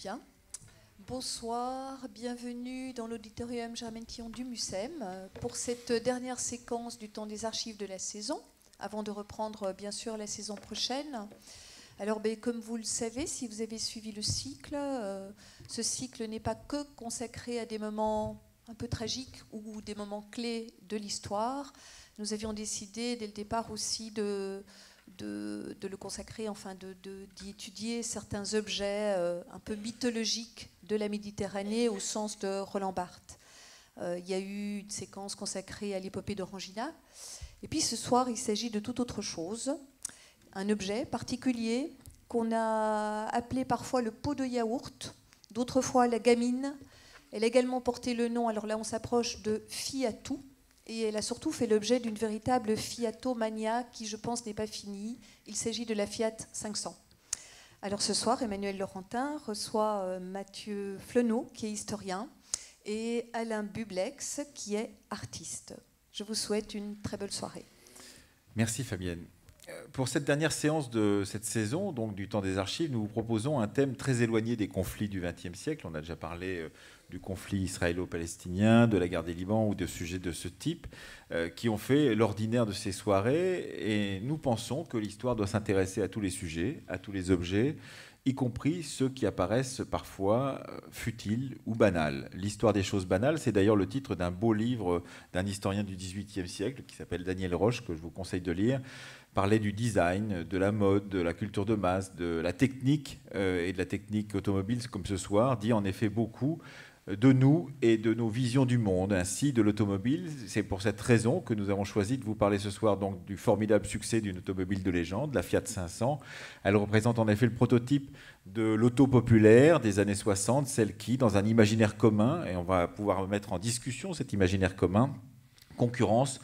Bien. Bonsoir, bienvenue dans l'auditorium Germaine Tillon du MUSEM pour cette dernière séquence du temps des archives de la saison, avant de reprendre bien sûr la saison prochaine. Alors comme vous le savez, si vous avez suivi le cycle, ce cycle n'est pas que consacré à des moments un peu tragiques ou des moments clés de l'histoire. Nous avions décidé dès le départ aussi de le consacrer, enfin d'y étudier certains objets un peu mythologiques de la Méditerranée au sens de Roland Barthes. Il y a eu une séquence consacrée à l'épopée d'Orangina. Et puis ce soir, il s'agit de toute autre chose, un objet particulier qu'on a appelé parfois le pot de yaourt, d'autres fois la gamine. Elle a également porté le nom, alors là on s'approche de Fiatou, et elle a surtout fait l'objet d'une véritable Fiatomania qui, je pense, n'est pas finie. Il s'agit de la Fiat 500. Alors ce soir, Emmanuel Laurentin reçoit Mathieu Fleuneau, qui est historien, et Alain Bublex, qui est artiste. Je vous souhaite une très belle soirée. Merci Fabienne. Pour cette dernière séance de cette saison, donc du temps des archives, nous vous proposons un thème très éloigné des conflits du XXe siècle. On a déjà parlé du conflit israélo-palestinien, de la guerre des Libans ou de sujets de ce type qui ont fait l'ordinaire de ces soirées. Et nous pensons que l'histoire doit s'intéresser à tous les sujets, à tous les objets, y compris ceux qui apparaissent parfois futiles ou banals. L'histoire des choses banales, c'est d'ailleurs le titre d'un beau livre d'un historien du XVIIIe siècle qui s'appelle Daniel Roche, que je vous conseille de lire. Parlait du design, de la mode, de la culture de masse, de la technique et de la technique automobile, comme ce soir, dit en effet beaucoup de nous et de nos visions du monde, ainsi de l'automobile. C'est pour cette raison que nous avons choisi de vous parler ce soir donc, du formidable succès d'une automobile de légende, la Fiat 500. Elle représente en effet le prototype de l'auto populaire des années 60, celle qui, dans un imaginaire commun, et on va pouvoir mettre en discussion cet imaginaire commun, concurrence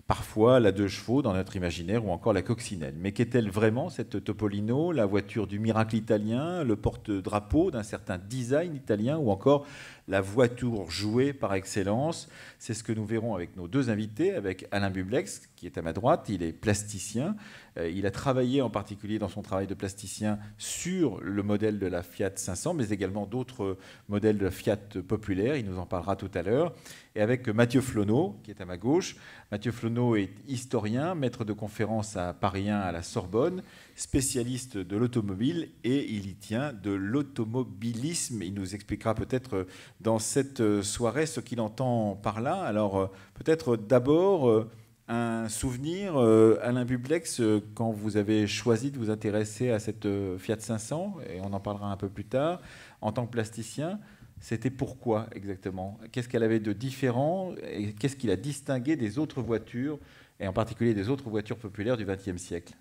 parfois la 2 chevaux dans notre imaginaire ou encore la coccinelle. Mais qu'est-elle vraiment cette Topolino, la voiture du miracle italien, le porte-drapeau d'un certain design italien ou encore la voiture jouée par excellence? C'est ce que nous verrons avec nos deux invités, avec Alain Bublex qui est à ma droite, il est plasticien. Il a travaillé en particulier dans son travail de plasticien sur le modèle de la Fiat 500, mais également d'autres modèles de la Fiat populaire. Il nous en parlera tout à l'heure. Et avec Mathieu Fleuneau, qui est à ma gauche. Mathieu Fleuneau est historien, maître de conférences à Paris 1 à la Sorbonne, spécialiste de l'automobile et il y tient de l'automobilisme. Il nous expliquera peut-être dans cette soirée ce qu'il entend par là. Alors peut-être d'abord un souvenir, Alain Bublex, quand vous avez choisi de vous intéresser à cette Fiat 500, et on en parlera un peu plus tard, en tant que plasticien, c'était pourquoi exactement? Qu'est-ce qu'elle avait de différent et qu'est-ce qui la distinguait des autres voitures, et en particulier des autres voitures populaires du XXe siècle?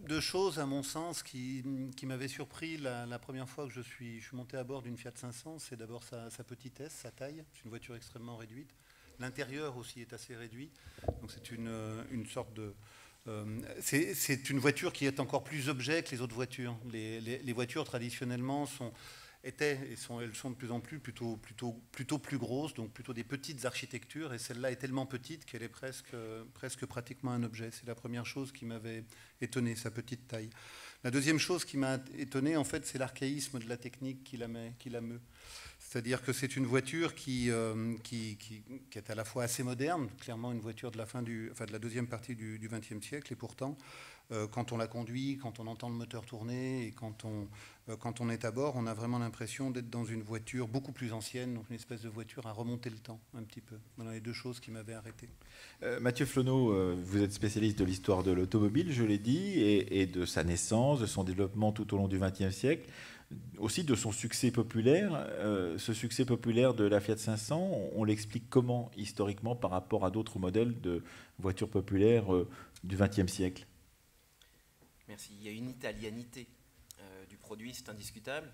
Deux choses, à mon sens, qui m'avaient surpris la première fois que je suis monté à bord d'une Fiat 500. C'est d'abord sa petitesse, sa taille. C'est une voiture extrêmement réduite. L'intérieur aussi est assez réduit. Donc c'est une sorte de... c'est une voiture qui est encore plus objet que les autres voitures. Les voitures, traditionnellement, elles sont de plus en plus plutôt plus grosses, donc plutôt des petites architectures, et celle-là est tellement petite qu'elle est presque pratiquement un objet. C'est la première chose qui m'avait étonné, sa petite taille. La deuxième chose qui m'a étonné, en fait, c'est l'archaïsme de la technique qui la meut. C'est-à-dire que c'est une voiture qui est à la fois assez moderne, clairement une voiture de la deuxième partie du XXe siècle, et pourtant, quand on la conduit, quand on entend le moteur tourner et quand on est à bord, on a vraiment l'impression d'être dans une voiture beaucoup plus ancienne, donc une espèce de voiture à remonter le temps un petit peu. Voilà les deux choses qui m'avaient arrêté. Mathieu Fleuneau, vous êtes spécialiste de l'histoire de l'automobile, je l'ai dit, et de sa naissance, de son développement tout au long du XXe siècle, aussi de son succès populaire. Ce succès populaire de la Fiat 500, on l'explique comment historiquement par rapport à d'autres modèles de voitures populaires du XXe siècle? Merci. Il y a une italianité du produit, c'est indiscutable.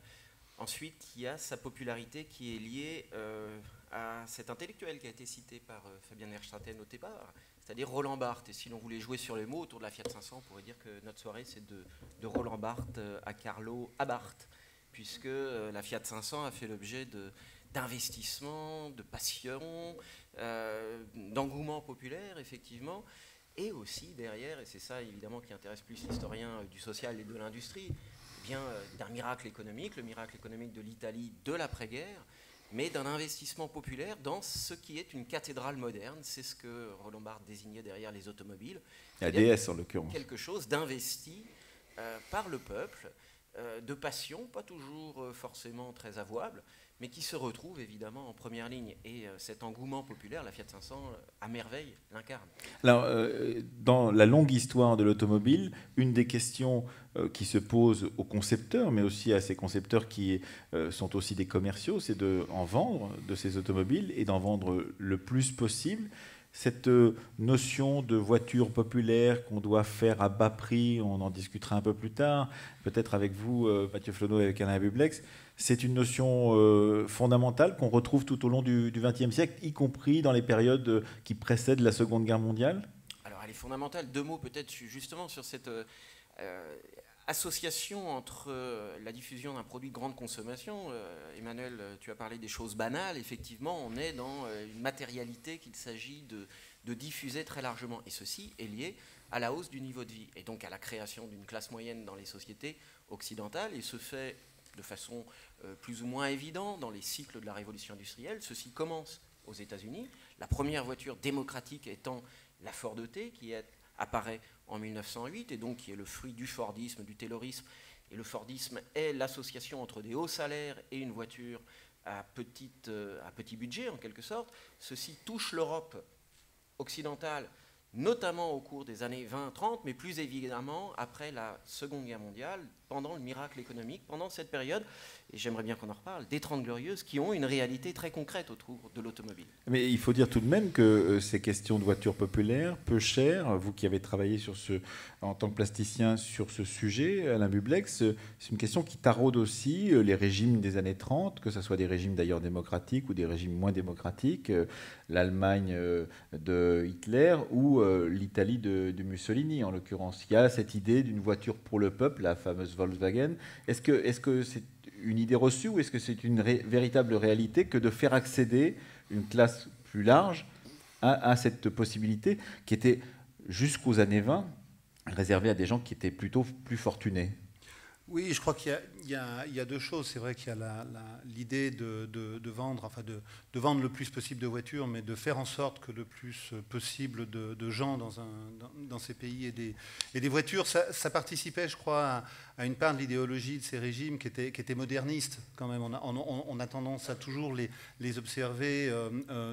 Ensuite, il y a sa popularité qui est liée à cet intellectuel qui a été cité par Fabien Erstraten au départ, c'est-à-dire Roland Barthes. Et si l'on voulait jouer sur les mots autour de la Fiat 500, on pourrait dire que notre soirée, c'est de Roland Barthes à Carlo à Barthes, puisque la Fiat 500 a fait l'objet d'investissement, de passion, d'engouement populaire, effectivement, et aussi derrière, et c'est ça évidemment qui intéresse plus l'historien du social et de l'industrie, bien d'un miracle économique, le miracle économique de l'Italie de l'après-guerre, mais d'un investissement populaire dans ce qui est une cathédrale moderne. C'est ce que Roland Barthes désignait derrière les automobiles. La déesse en l'occurrence. Quelque chose d'investi par le peuple, de passion, pas toujours forcément très avouable, mais qui se retrouve évidemment en première ligne. Et cet engouement populaire, la Fiat 500, à merveille, l'incarne. Alors, dans la longue histoire de l'automobile, une des questions qui se pose aux concepteurs, mais aussi à ces concepteurs qui sont aussi des commerciaux, c'est d'en vendre de ces automobiles et d'en vendre le plus possible. Cette notion de voiture populaire qu'on doit faire à bas prix, on en discutera un peu plus tard, peut-être avec vous, Mathieu Flonneau et avec Alain Bublex, c'est une notion fondamentale qu'on retrouve tout au long du XXe siècle, y compris dans les périodes qui précèdent la Seconde Guerre mondiale. Alors elle est fondamentale. 2 mots peut-être justement sur cette association entre la diffusion d'un produit de grande consommation. Emmanuel, tu as parlé des choses banales. Effectivement, on est dans une matérialité qu'il s'agit de diffuser très largement. Et ceci est lié à la hausse du niveau de vie et donc à la création d'une classe moyenne dans les sociétés occidentales. Et se fait de façon plus ou moins évidente dans les cycles de la révolution industrielle. Ceci commence aux États-Unis. La première voiture démocratique étant la Ford T, qui apparaît en 1908 et donc qui est le fruit du Fordisme, du Taylorisme. Et le Fordisme est l'association entre des hauts salaires et une voiture à petit budget, en quelque sorte. Ceci touche l'Europe occidentale, notamment au cours des années 20-30, mais plus évidemment après la Seconde Guerre mondiale, pendant le miracle économique, pendant cette période, et j'aimerais bien qu'on en reparle, des 30 Glorieuses qui ont une réalité très concrète autour de l'automobile. Mais il faut dire tout de même que ces questions de voitures populaires, peu chères, vous qui avez travaillé en tant que plasticien sur ce sujet, Alain Bublex, c'est une question qui taraude aussi les régimes des années 30, que ce soit des régimes d'ailleurs démocratiques ou des régimes moins démocratiques, l'Allemagne de Hitler ou l'Italie de Mussolini en l'occurrence. Il y a cette idée d'une voiture pour le peuple, la fameuse Volkswagen. Est-ce que c'est une idée reçue ou est-ce que c'est une véritable réalité que de faire accéder une classe plus large à cette possibilité qui était jusqu'aux années 20 réservée à des gens qui étaient plutôt plus fortunés? Oui, je crois qu'il y a 2 choses. C'est vrai qu'il y a l'idée de vendre, enfin de vendre le plus possible de voitures, mais de faire en sorte que le plus possible de gens dans ces pays aient des voitures. Ça participait, je crois, à une part de l'idéologie de ces régimes qui était moderniste quand même. On a tendance à toujours les observer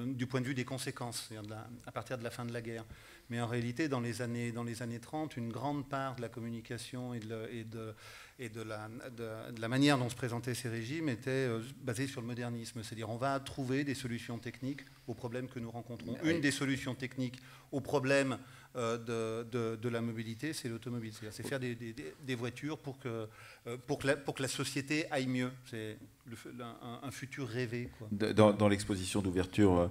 du point de vue des conséquences, c'est-à-dire à partir de la fin de la guerre. Mais en réalité, dans les années 30, une grande part de la communication et de la manière dont se présentaient ces régimes était basée sur le modernisme. C'est-à-dire on va trouver des solutions techniques aux problèmes que nous rencontrons. Une des solutions techniques aux problèmes de la mobilité, c'est l'automobile. C'est faire des voitures pour que la société aille mieux. C'est un futur rêvé, quoi. Dans l'exposition d'ouverture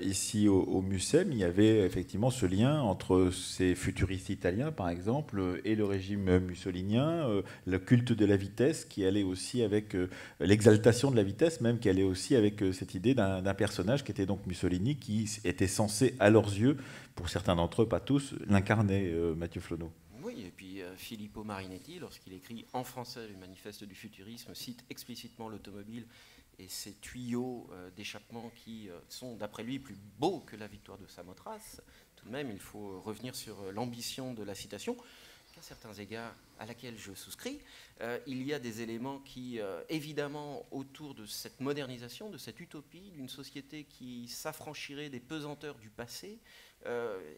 ici au MUSEM, il y avait effectivement ce lien entre ces futuristes italiens, par exemple, et le régime mussolinien, le culte de la vitesse qui allait aussi avec l'exaltation de la vitesse, même qui allait aussi avec cette idée d'un personnage qui était donc Mussolini, qui était censé, à leurs yeux, pour certains d'entre eux, pas tous, l'incarner, Mathieu Flonneau. Oui, et puis Filippo Marinetti, lorsqu'il écrit en français le manifeste du futurisme, cite explicitement l'automobile et ses tuyaux d'échappement qui sont, d'après lui, plus beaux que la victoire de Samothrace. Tout de même, il faut revenir sur l'ambition de la citation, qu'à certains égards, à laquelle je souscris. Il y a des éléments qui, évidemment, autour de cette modernisation, de cette utopie, d'une société qui s'affranchirait des pesanteurs du passé,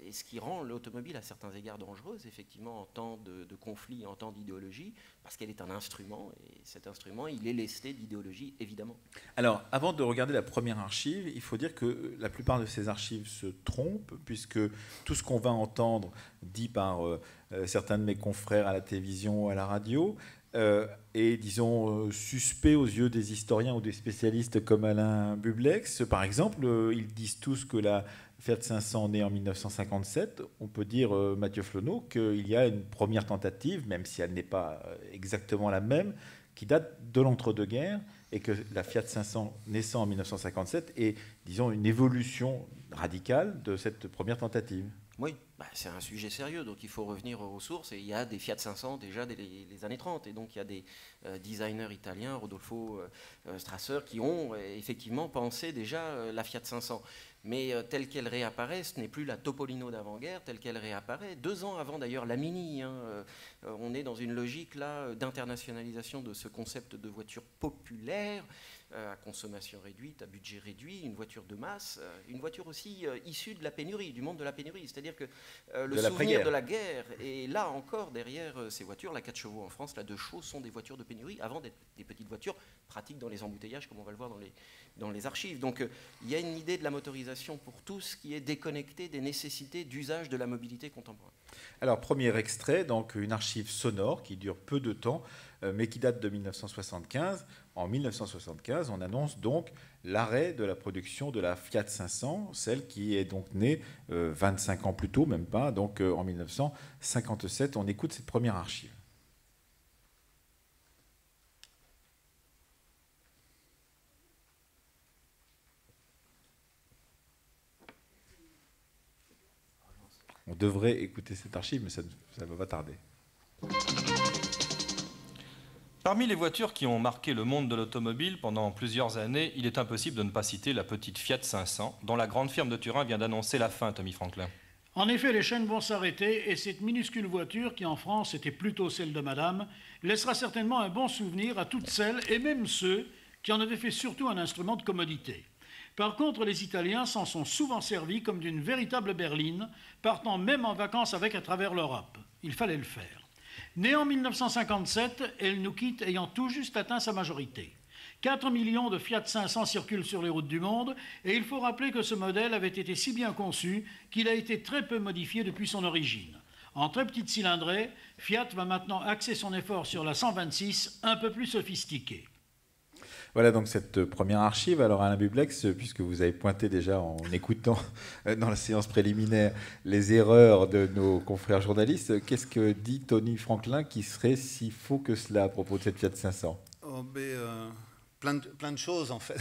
et ce qui rend l'automobile à certains égards dangereuse, effectivement, en temps de conflit, en temps d'idéologie, parce qu'elle est un instrument, et cet instrument, il est lesté d'idéologie, évidemment. Alors, avant de regarder la première archive, il faut dire que la plupart de ces archives se trompent, puisque tout ce qu'on va entendre, dit par certains de mes confrères à la télévision ou à la radio, est, disons, suspect aux yeux des historiens ou des spécialistes comme Alain Bublex. Par exemple, ils disent tous que la Fiat 500 née en 1957, on peut dire, Mathieu Flonneau, qu'il y a une première tentative, même si elle n'est pas exactement la même, qui date de l'entre-deux-guerres, et que la Fiat 500 naissant en 1957 est, disons, une évolution radicale de cette première tentative. Oui, c'est un sujet sérieux, donc il faut revenir aux sources. Et il y a des Fiat 500 déjà dès les années 30. Et donc il y a des designers italiens, Rodolfo Strasser, qui ont effectivement pensé déjà la Fiat 500. Mais telle qu'elle réapparaît, ce n'est plus la Topolino d'avant-guerre, telle qu'elle réapparaît, 2 ans avant d'ailleurs la Mini. On est dans une logique là d'internationalisation de ce concept de voiture populaire, à consommation réduite, à budget réduit, une voiture de masse, une voiture aussi issue de la pénurie, du monde de la pénurie. C'est-à-dire que le souvenir de la guerre est là encore derrière ces voitures. La 4 chevaux en France, la 2 chevaux sont des voitures de pénurie avant d'être des petites voitures pratiques dans les embouteillages, comme on va le voir dans les archives. Donc il y a une idée de la motorisation pour tous qui est déconnectée des nécessités d'usage de la mobilité contemporaine. Alors, premier extrait, donc une archive sonore qui dure peu de temps, mais qui date de 1975. En 1975, on annonce donc l'arrêt de la production de la Fiat 500, celle qui est donc née 25 ans plus tôt, même pas, donc en 1957. On écoute cette première archive. On devrait écouter cette archive, mais ça ne va pas tarder. Parmi les voitures qui ont marqué le monde de l'automobile pendant plusieurs années, il est impossible de ne pas citer la petite Fiat 500, dont la grande firme de Turin vient d'annoncer la fin, Tommy Franklin. En effet, les chaînes vont s'arrêter et cette minuscule voiture, qui en France était plutôt celle de madame, laissera certainement un bon souvenir à toutes celles, et même ceux, qui en avaient fait surtout un instrument de commodité. Par contre, les Italiens s'en sont souvent servis comme d'une véritable berline, partant même en vacances avec à travers l'Europe. Il fallait le faire. Née en 1957, elle nous quitte ayant tout juste atteint sa majorité. 4 millions de Fiat 500 circulent sur les routes du monde et il faut rappeler que ce modèle avait été si bien conçu qu'il a été très peu modifié depuis son origine. En très petite cylindrée, Fiat va maintenant axer son effort sur la 126, un peu plus sophistiquée. Voilà donc cette première archive. Alors Alain Bublex, puisque vous avez pointé déjà en écoutant dans la séance préliminaire les erreurs de nos confrères journalistes, qu'est-ce que dit Tony Franklin qui serait si faux que cela à propos de cette Fiat 500 ? Plein de choses en fait.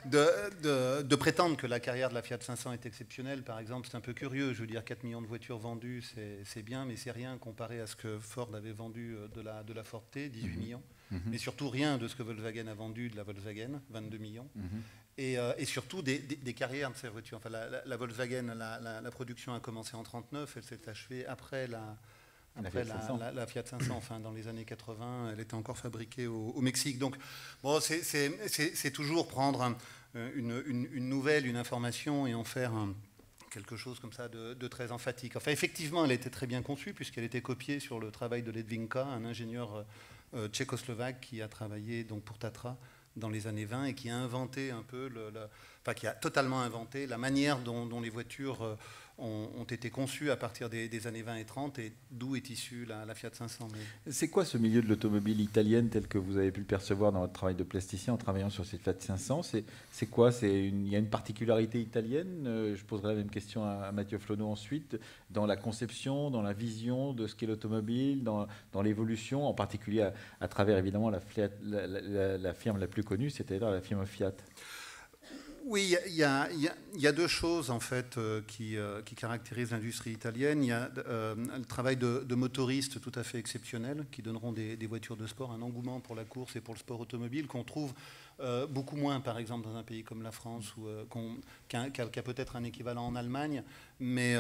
de prétendre que la carrière de la Fiat 500 est exceptionnelle, par exemple, c'est un peu curieux. Je veux dire, 4 millions de voitures vendues, c'est bien, mais c'est rien comparé à ce que Ford avait vendu de la Ford T, 18 millions. Mais surtout rien de ce que Volkswagen a vendu de la Volkswagen, 22 millions. Et surtout des carrières de ces voitures. Enfin, la Volkswagen, la production a commencé en 1939, elle s'est achevée après la Fiat 500, enfin, dans les années 80, elle était encore fabriquée au Mexique. Donc, bon, c'est toujours prendre une nouvelle, une information et en faire quelque chose comme ça de très emphatique. Enfin, effectivement, elle était très bien conçue puisqu'elle était copiée sur le travail de Ledvinka, un ingénieur tchécoslovaque qui a travaillé donc pour Tatra dans les années 20 et qui a inventé un peu, qui a totalement inventé la manière dont les voitures ont été conçues à partir des années 20 et 30 et d'où est issue la Fiat 500. C'est quoi ce milieu de l'automobile italienne tel que vous avez pu le percevoir dans votre travail de plasticien en travaillant sur cette Fiat 500 ? C'est quoi ? Il y a une particularité italienne ? Je poserai la même question à Mathieu Flonneau ensuite, dans la conception, dans la vision de ce qu'est l'automobile, dans l'évolution, en particulier à travers évidemment la firme la plus connue, c'est-à-dire la firme Fiat. Oui, il y a deux choses en fait qui caractérisent l'industrie italienne. Il y a le travail de motoristes tout à fait exceptionnels qui donneront des voitures de sport, un engouement pour la course et pour le sport automobile qu'on trouve beaucoup moins, par exemple, dans un pays comme la France, qui a peut-être un équivalent en Allemagne, mais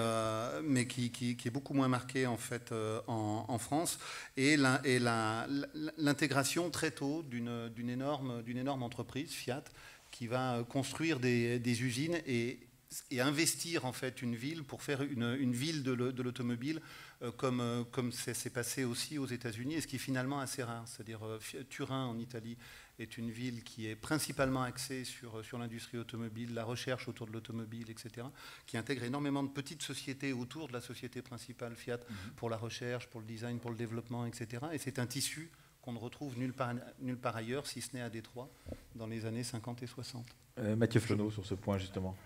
qui est beaucoup moins marqué en fait en France. Et l'intégration très tôt d'une énorme entreprise, Fiat, qui va construire des usines et investir en fait une ville pour faire une ville de l'automobile comme c'est passé aussi aux États-Unis et ce qui est finalement assez rare. C'est-à-dire Turin en Italie est une ville qui est principalement axée sur l'industrie automobile, la recherche autour de l'automobile, etc., qui intègre énormément de petites sociétés autour de la société principale Fiat pour la recherche, pour le design, pour le développement, etc. Et c'est un tissu qu'on ne retrouve nulle part ailleurs, si ce n'est à Détroit, dans les années 50 et 60. Mathieu Flonneau, sur ce point, justement.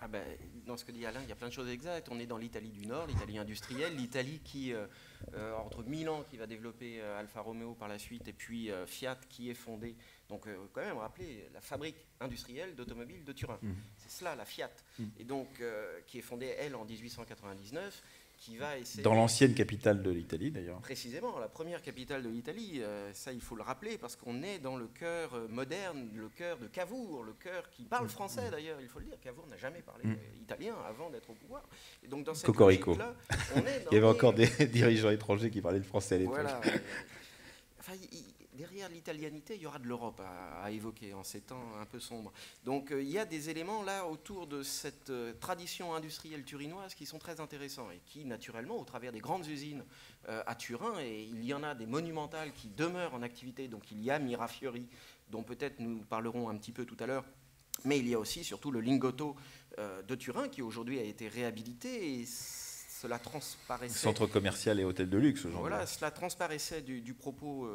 Dans ce que dit Alain, il y a plein de choses exactes. On est dans l'Italie du Nord, l'Italie industrielle, l'Italie qui, entre Milan, qui va développer Alfa Romeo par la suite, et puis Fiat, qui est fondée. Donc, quand même, rappelez la fabrique industrielle d'automobiles de Turin. C'est cela, la Fiat. Et donc, qui est fondée, elle, en 1899, qui va essayer... Dans l'ancienne capitale de l'Italie, d'ailleurs. Précisément, la première capitale de l'Italie, ça il faut le rappeler, parce qu'on est dans le cœur moderne, le cœur de Cavour, le cœur qui parle français d'ailleurs, il faut le dire. Cavour n'a jamais parlé italien avant d'être au pouvoir. Et donc dans cette Cocorico. logique-là, on est dans Il y avait encore des dirigeants étrangers qui parlaient le français à l'époque. Voilà. Enfin, derrière l'italianité, il y aura de l'Europe à évoquer en ces temps un peu sombres. Donc il y a des éléments là autour de cette tradition industrielle turinoise qui sont très intéressants et qui, naturellement, au travers des grandes usines à Turin, et il y en a des monumentales qui demeurent en activité, donc il y a Mirafiori, dont peut-être nous parlerons un petit peu tout à l'heure, mais il y a aussi surtout le Lingotto de Turin qui aujourd'hui a été réhabilité et cela transparaissait... Centre commercial et hôtel de luxe aujourd'hui. Voilà, cela transparaissait du propos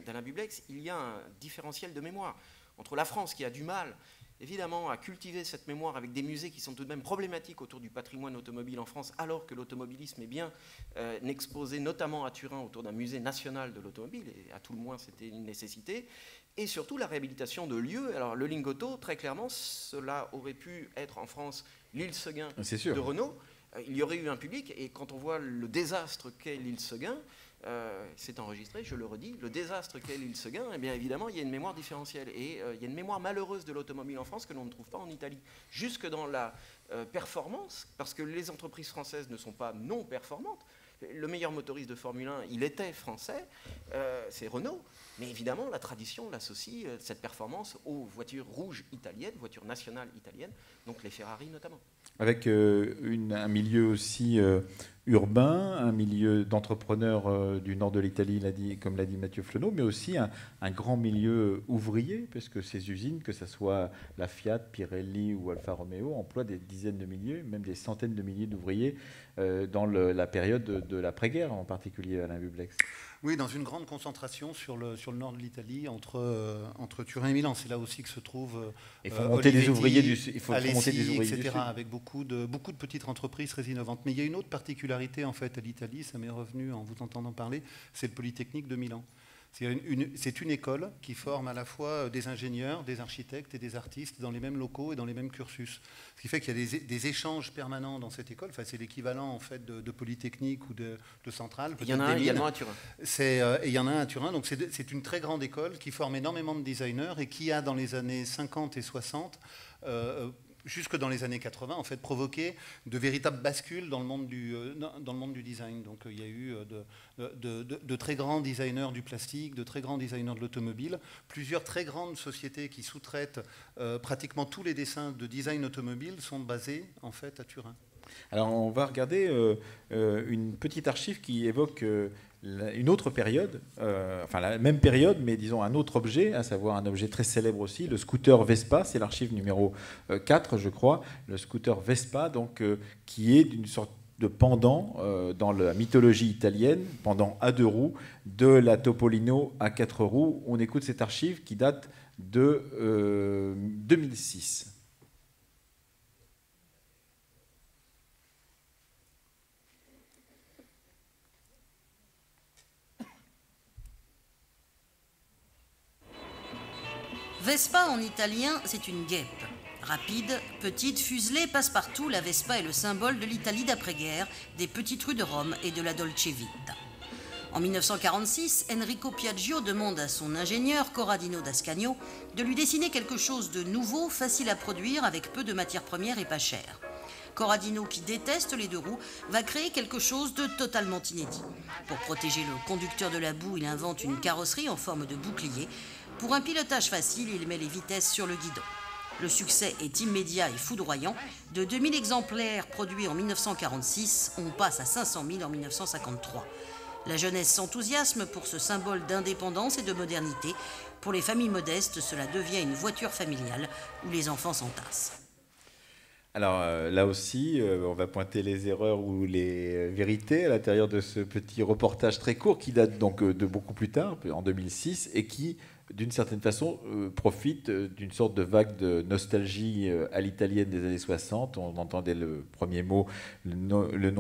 d'Alain Bublex. Il y a un différentiel de mémoire entre la France qui a du mal, évidemment, à cultiver cette mémoire avec des musées qui sont tout de même problématiques autour du patrimoine automobile en France, alors que l'automobilisme est bien exposé, notamment à Turin, autour d'un musée national de l'automobile, et à tout le moins c'était une nécessité, et surtout la réhabilitation de lieux. Alors le Lingotto, très clairement, cela aurait pu être en France l'île Seguin de Renault. Il y aurait eu un public, et quand on voit le désastre qu'est l'île Seguin, c'est enregistré, je le redis, le désastre qu'est l'île Seguin, eh bien évidemment, il y a une mémoire différentielle. Et il y a une mémoire malheureuse de l'automobile en France que l'on ne trouve pas en Italie. Jusque dans la performance, parce que les entreprises françaises ne sont pas non performantes. Le meilleur motoriste de Formule 1, il était français, c'est Renault. Mais évidemment, la tradition l'associe, cette performance, aux voitures rouges italiennes, voitures nationales italiennes, donc les Ferrari notamment. Avec un milieu aussi urbain, un milieu d'entrepreneurs du nord de l'Italie, comme l'a dit Mathieu Fleuneau, mais aussi un grand milieu ouvrier, parce que ces usines, que ce soit la Fiat, Pirelli ou Alfa Romeo, emploient des dizaines de milliers, même des centaines de milliers d'ouvriers dans la période de l'après-guerre, en particulier Alain Bublex. Oui, dans une grande concentration sur le nord de l'Italie, entre Turin et Milan. C'est là aussi que se trouve il faut monter des ouvriers etc., avec beaucoup de petites entreprises très innovantes. Mais il y a une autre particularité en fait à l'Italie, ça m'est revenu en vous entendant parler, c'est le Polytechnique de Milan. C'est une école qui forme à la fois des ingénieurs, des architectes et des artistes dans les mêmes locaux et dans les mêmes cursus. Ce qui fait qu'il y a des échanges permanents dans cette école. Enfin, c'est l'équivalent en fait de Polytechnique ou de Centrale. Il y en a un également à Turin. Et il y en a un à Turin. Donc c'est une très grande école qui forme énormément de designers et qui a dans les années 50 et 60 jusque dans les années 80, en fait, provoqué de véritables bascules dans le monde du design. Donc il y a eu de très grands designers du plastique, de très grands designers de l'automobile, plusieurs très grandes sociétés qui sous-traitent pratiquement tous les dessins de design automobile sont basés en fait à Turin. Alors on va regarder une petite archive qui évoque une autre période, enfin la même période, mais disons un autre objet, à savoir un objet très célèbre aussi, le scooter Vespa, c'est l'archive numéro 4, je crois, le scooter Vespa, donc, qui est d'une sorte de pendant dans la mythologie italienne, pendant à 2 roues, de la Topolino à 4 roues. On écoute cette archive qui date de 2006. Vespa en italien, c'est une guêpe. Rapide, petite, fuselée, passe-partout, la Vespa est le symbole de l'Italie d'après-guerre, des petites rues de Rome et de la Dolce Vita. En 1946, Enrico Piaggio demande à son ingénieur Corradino d'Ascanio de lui dessiner quelque chose de nouveau, facile à produire, avec peu de matières premières et pas cher. Corradino, qui déteste les 2 roues, va créer quelque chose de totalement inédit. Pour protéger le conducteur de la boue, il invente une carrosserie en forme de bouclier. Pour un pilotage facile, il met les vitesses sur le guidon. Le succès est immédiat et foudroyant. De 2000 exemplaires produits en 1946, on passe à 500 000 en 1953. La jeunesse s'enthousiasme pour ce symbole d'indépendance et de modernité. Pour les familles modestes, cela devient une voiture familiale où les enfants s'entassent. Alors là aussi, on va pointer les erreurs ou les vérités à l'intérieur de ce petit reportage très court qui date donc de beaucoup plus tard, en 2006, et qui, d'une certaine façon, profite d'une sorte de vague de nostalgie à l'italienne des années 60. On entendait le premier mot, le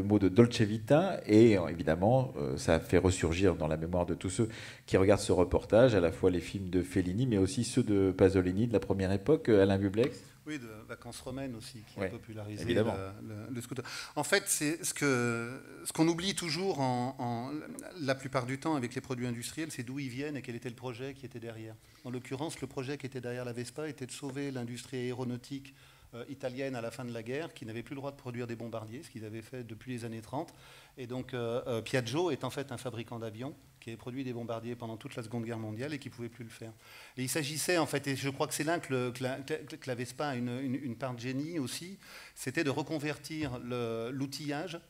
mot de Dolce Vita, et évidemment, ça fait ressurgir dans la mémoire de tous ceux qui regardent ce reportage, à la fois les films de Fellini, mais aussi ceux de Pasolini de la première époque, Alain Bublex. Oui, de Vacances romaines aussi, qui a popularisé le scooter. En fait, c'est ce qu'on oublie toujours la plupart du temps avec les produits industriels, c'est d'où ils viennent et quel était le projet qui était derrière. En l'occurrence, le projet qui était derrière la Vespa était de sauver l'industrie aéronautique italienne à la fin de la guerre, qui n'avait plus le droit de produire des bombardiers, ce qu'ils avaient fait depuis les années 30. Et donc Piaggio est en fait un fabricant d'avions qui avait produit des bombardiers pendant toute la Seconde Guerre mondiale et qui ne pouvait plus le faire. Et il s'agissait en fait, et je crois que c'est là que la Vespa a une part de génie aussi, c'était de reconvertir l'outillage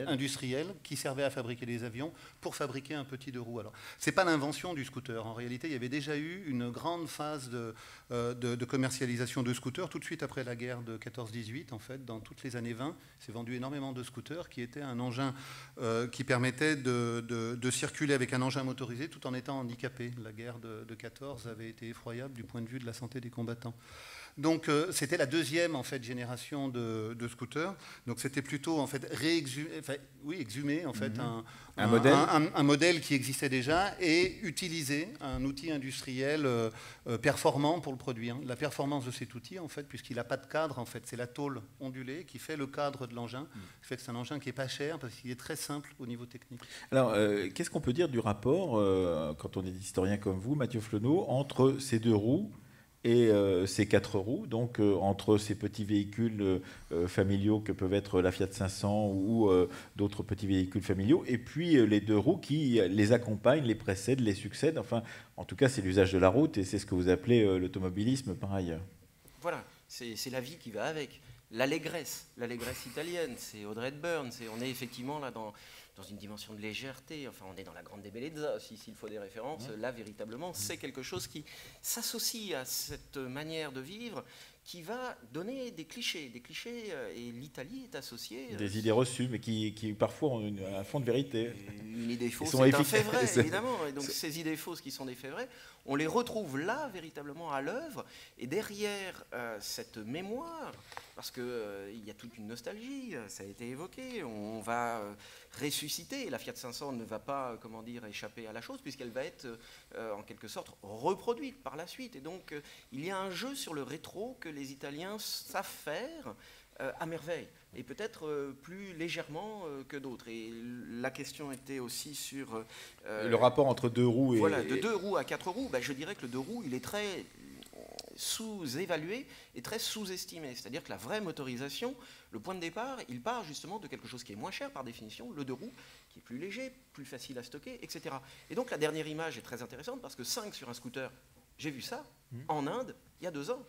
industriel qui servait à fabriquer des avions pour fabriquer un petit deux roues. Alors, ce n'est pas l'invention du scooter. En réalité, il y avait déjà eu une grande phase de commercialisation de scooters tout de suite après la guerre de 14-18. En fait, dans toutes les années 20, s'est vendu énormément de scooters qui étaient un engin qui permettait de circuler avec un engin motorisé tout en étant handicapé. La guerre de 14 avait été effroyable du point de vue de la santé des combattants. Donc c'était la deuxième en fait génération de scooters. Donc c'était plutôt en fait exhumer en fait un modèle qui existait déjà et utiliser un outil industriel performant pour le produire. La performance de cet outil en fait, puisqu'il n'a pas de cadre en fait, c'est la tôle ondulée qui fait le cadre de l'engin. Ce qui fait que c'est un engin qui n'est pas cher parce qu'il est très simple au niveau technique. Alors qu'est-ce qu'on peut dire du rapport quand on est historien comme vous, Mathieu Flonneau, entre ces deux roues et ces quatre roues, donc entre ces petits véhicules familiaux que peuvent être la Fiat 500 ou d'autres petits véhicules familiaux, et puis les deux roues qui les accompagnent, les précèdent, les succèdent. Enfin, en tout cas, c'est l'usage de la route et c'est ce que vous appelez l'automobilisme par ailleurs. Voilà, c'est la vie qui va avec. L'allégresse italienne, c'est Audrey Hepburn. On est effectivement là dans une dimension de légèreté. Enfin, on est dans la grande bellezza, s'il faut des références. Là, véritablement, c'est quelque chose qui s'associe à cette manière de vivre qui va donner des clichés, et l'Italie est associée... Des idées reçues, mais qui parfois ont un fond de vérité. Une idée fausse, c'est un fait vrai, évidemment. Et donc ces idées fausses qui sont des faits vrais, on les retrouve là, véritablement, à l'œuvre. Et derrière cette mémoire, parce qu'il y a toute une nostalgie, ça a été évoqué, on va ressusciter. La Fiat 500 ne va pas, échapper à la chose, puisqu'elle va être, en quelque sorte, reproduite par la suite. Et donc, il y a un jeu sur le rétro que les Italiens savent faire à merveille, et peut-être plus légèrement que d'autres. Et la question était aussi sur... le rapport entre deux roues et... Voilà, de deux roues à quatre roues, je dirais que le deux roues, il est très sous-évalué et très sous-estimé. C'est-à-dire que la vraie motorisation, le point de départ, il part justement de quelque chose qui est moins cher par définition, le deux roues, qui est plus léger, plus facile à stocker, etc. Et donc la dernière image est très intéressante parce que 5 sur un scooter, j'ai vu ça en Inde il y a 2 ans.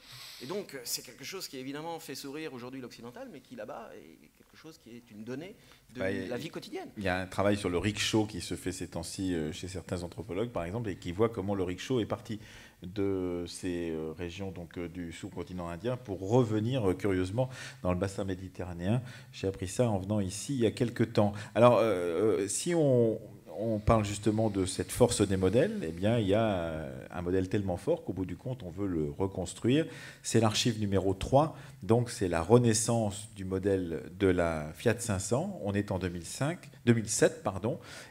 Et donc c'est quelque chose qui évidemment fait sourire aujourd'hui l'occidental, mais qui là-bas est quelque chose qui est une donnée de la vie quotidienne. Il y a un travail sur le rickshaw qui se fait ces temps-ci chez certains anthropologues par exemple, et qui voit comment le rickshaw est parti de ces régions donc, du sous-continent indien pour revenir curieusement dans le bassin méditerranéen. J'ai appris ça en venant ici il y a quelques temps. Alors si on parle justement de cette force des modèles, eh bien, il y a un modèle tellement fort qu'au bout du compte, on veut le reconstruire. C'est l'archive numéro 3, donc c'est la renaissance du modèle de la Fiat 500. On est en 2007,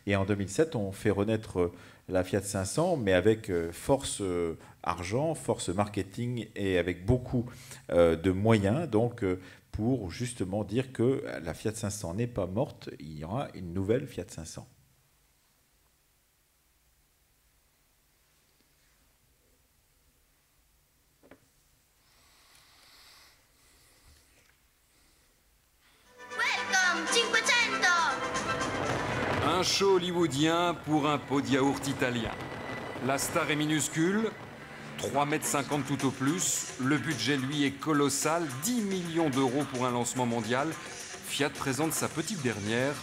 et en 2007, on fait renaître la Fiat 500, mais avec force argent, force marketing et avec beaucoup de moyens, donc pour justement dire que la Fiat 500 n'est pas morte, il y aura une nouvelle Fiat 500. Un show hollywoodien pour un pot de yaourt italien. La star est minuscule, 3,50 m tout au plus. Le budget, lui, est colossal, 10 millions d'euros pour un lancement mondial. Fiat présente sa petite dernière,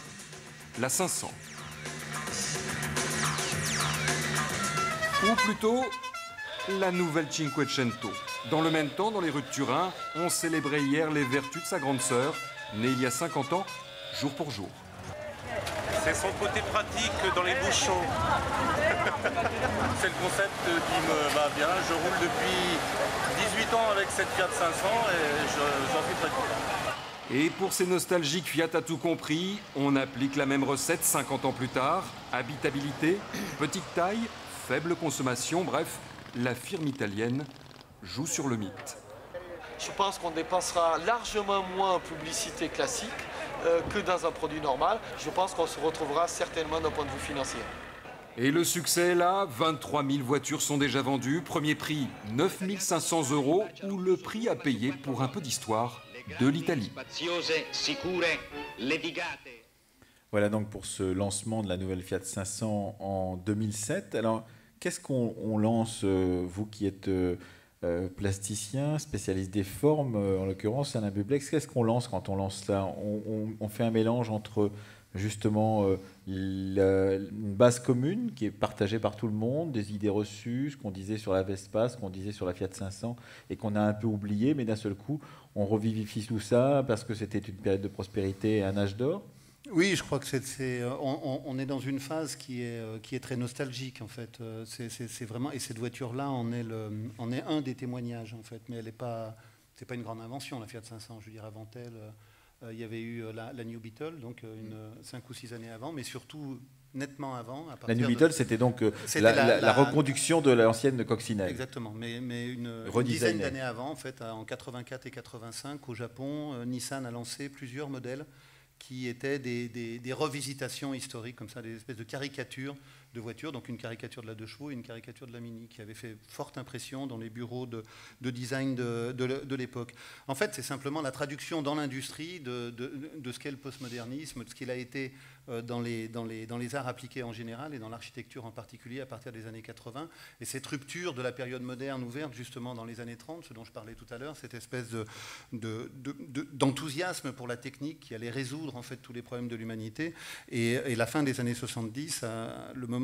la 500. Ou plutôt, la nouvelle Cinquecento. Dans le même temps, dans les rues de Turin, on célébrait hier les vertus de sa grande sœur, née il y a 50 ans, jour pour jour. C'est son côté pratique dans les bouchons. C'est le concept qui me va bien. Je roule depuis 18 ans avec cette Fiat 500 et j'en suis très content. Et pour ces nostalgiques Fiat a tout compris, on applique la même recette 50 ans plus tard. Habitabilité, petite taille, faible consommation, bref, la firme italienne joue sur le mythe. je pense qu'on dépensera largement moins en publicité classique que dans un produit normal. Je pense qu'on se retrouvera certainement d'un point de vue financier. Et le succès est là, 23 000 voitures sont déjà vendues. Premier prix, 9 500 € ou le prix à payer pour un peu d'histoire de l'Italie. Voilà donc pour ce lancement de la nouvelle Fiat 500 en 2007. Alors, qu'est-ce qu'on lance, vous qui êtes plasticien, spécialiste des formes, en l'occurrence Alain Bublex, qu'est-ce qu'on lance quand on lance ça? On fait un mélange entre justement une base commune qui est partagée par tout le monde, des idées reçues, ce qu'on disait sur la Vespa, ce qu'on disait sur la Fiat 500 et qu'on a un peu oublié, mais d'un seul coup on revivifie tout ça parce que c'était une période de prospérité et un âge d'or. Oui, je crois que on est dans une phase qui est très nostalgique en fait. C'est vraiment, et cette voiture-là en est un des témoignages en fait, mais elle n'est pas, c'est pas une grande invention la Fiat 500. Je veux dire, avant elle, il y avait eu la New Beetle, donc 5 ou 6 années avant, mais surtout nettement avant. La New Beetle, c'était donc la reconduction de l'ancienne coccinelle. Exactement, mais une dizaine d'années avant, en fait, en 84 et 85, au Japon, Nissan a lancé plusieurs modèles qui étaient des revisitations historiques, comme ça, des espèces de caricatures de voitures, donc une caricature de la 2 chevaux et une caricature de la Mini, qui avait fait forte impression dans les bureaux de design de l'époque. En fait, c'est simplement la traduction dans l'industrie de ce qu'est le postmodernisme, de ce qu'il a été dans les arts appliqués en général et dans l'architecture en particulier à partir des années 80. Et cette rupture de la période moderne ouverte justement dans les années 30, ce dont je parlais tout à l'heure, cette espèce d'enthousiasme pour la technique qui allait résoudre en fait tous les problèmes de l'humanité. Et la fin des années 70, le moment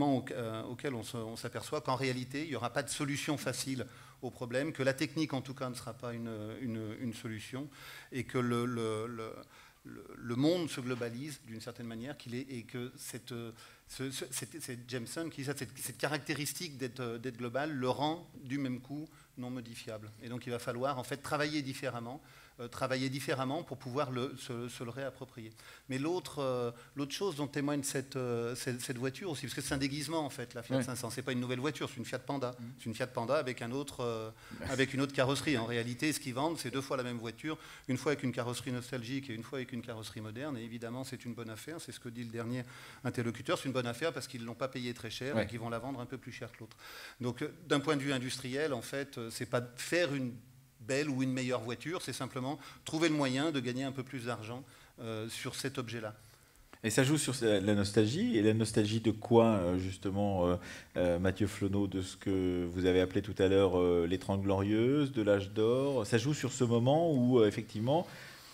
auquel on s'aperçoit qu'en réalité, il n'y aura pas de solution facile au problème, que la technique en tout cas ne sera pas une solution et que le monde se globalise d'une certaine manière, et que c'est Jameson qui dit ça, cette caractéristique d'être global le rend du même coup non modifiable. Et donc il va falloir en fait travailler différemment pour pouvoir se le réapproprier. Mais l'autre chose dont témoigne cette voiture aussi, parce que c'est un déguisement en fait, la Fiat 500, c'est pas une nouvelle voiture, c'est une Fiat Panda. C'est une Fiat Panda avec une autre carrosserie. En réalité, ce qu'ils vendent, c'est 2 fois la même voiture, une fois avec une carrosserie nostalgique et une fois avec une carrosserie moderne. Et évidemment, c'est une bonne affaire, c'est ce que dit le dernier interlocuteur, c'est une bonne affaire parce qu'ils ne l'ont pas payé très cher et qu'ils vont la vendre un peu plus cher que l'autre. Donc d'un point de vue industriel, en fait, c'est pas faire une belle ou une meilleure voiture, c'est simplement trouver le moyen de gagner un peu plus d'argent sur cet objet-là. Et ça joue sur la nostalgie. Et la nostalgie de quoi, justement, Mathieu Flonneau, de ce que vous avez appelé tout à l'heure les 30 Glorieuses, de l'âge d'or. Ça joue sur ce moment où, effectivement,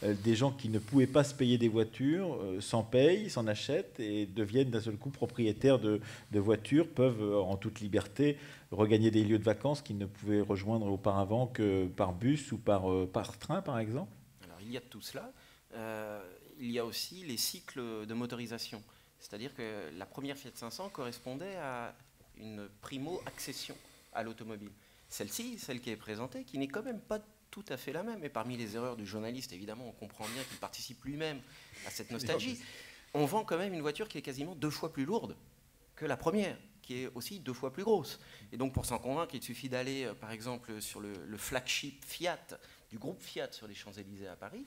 des gens qui ne pouvaient pas se payer des voitures s'en payent, s'en achètent et deviennent d'un seul coup propriétaires de voitures, peuvent en toute liberté regagner des lieux de vacances qu'ils ne pouvaient rejoindre auparavant que par bus ou par train, par exemple. Alors, il y a de tout cela. Il y a aussi les cycles de motorisation. C'est-à-dire que la première Fiat 500 correspondait à une primo-accession à l'automobile. Celle-ci, celle qui est présentée, qui n'est quand même pas tout à fait la même. Et parmi les erreurs du journaliste, évidemment, on comprend bien qu'il participe lui-même à cette nostalgie. On vend quand même une voiture qui est quasiment 2 fois plus lourde que la première, qui est aussi 2 fois plus grosse. Et donc, pour s'en convaincre, il suffit d'aller, par exemple, sur le flagship Fiat du groupe Fiat sur les Champs-Élysées à Paris.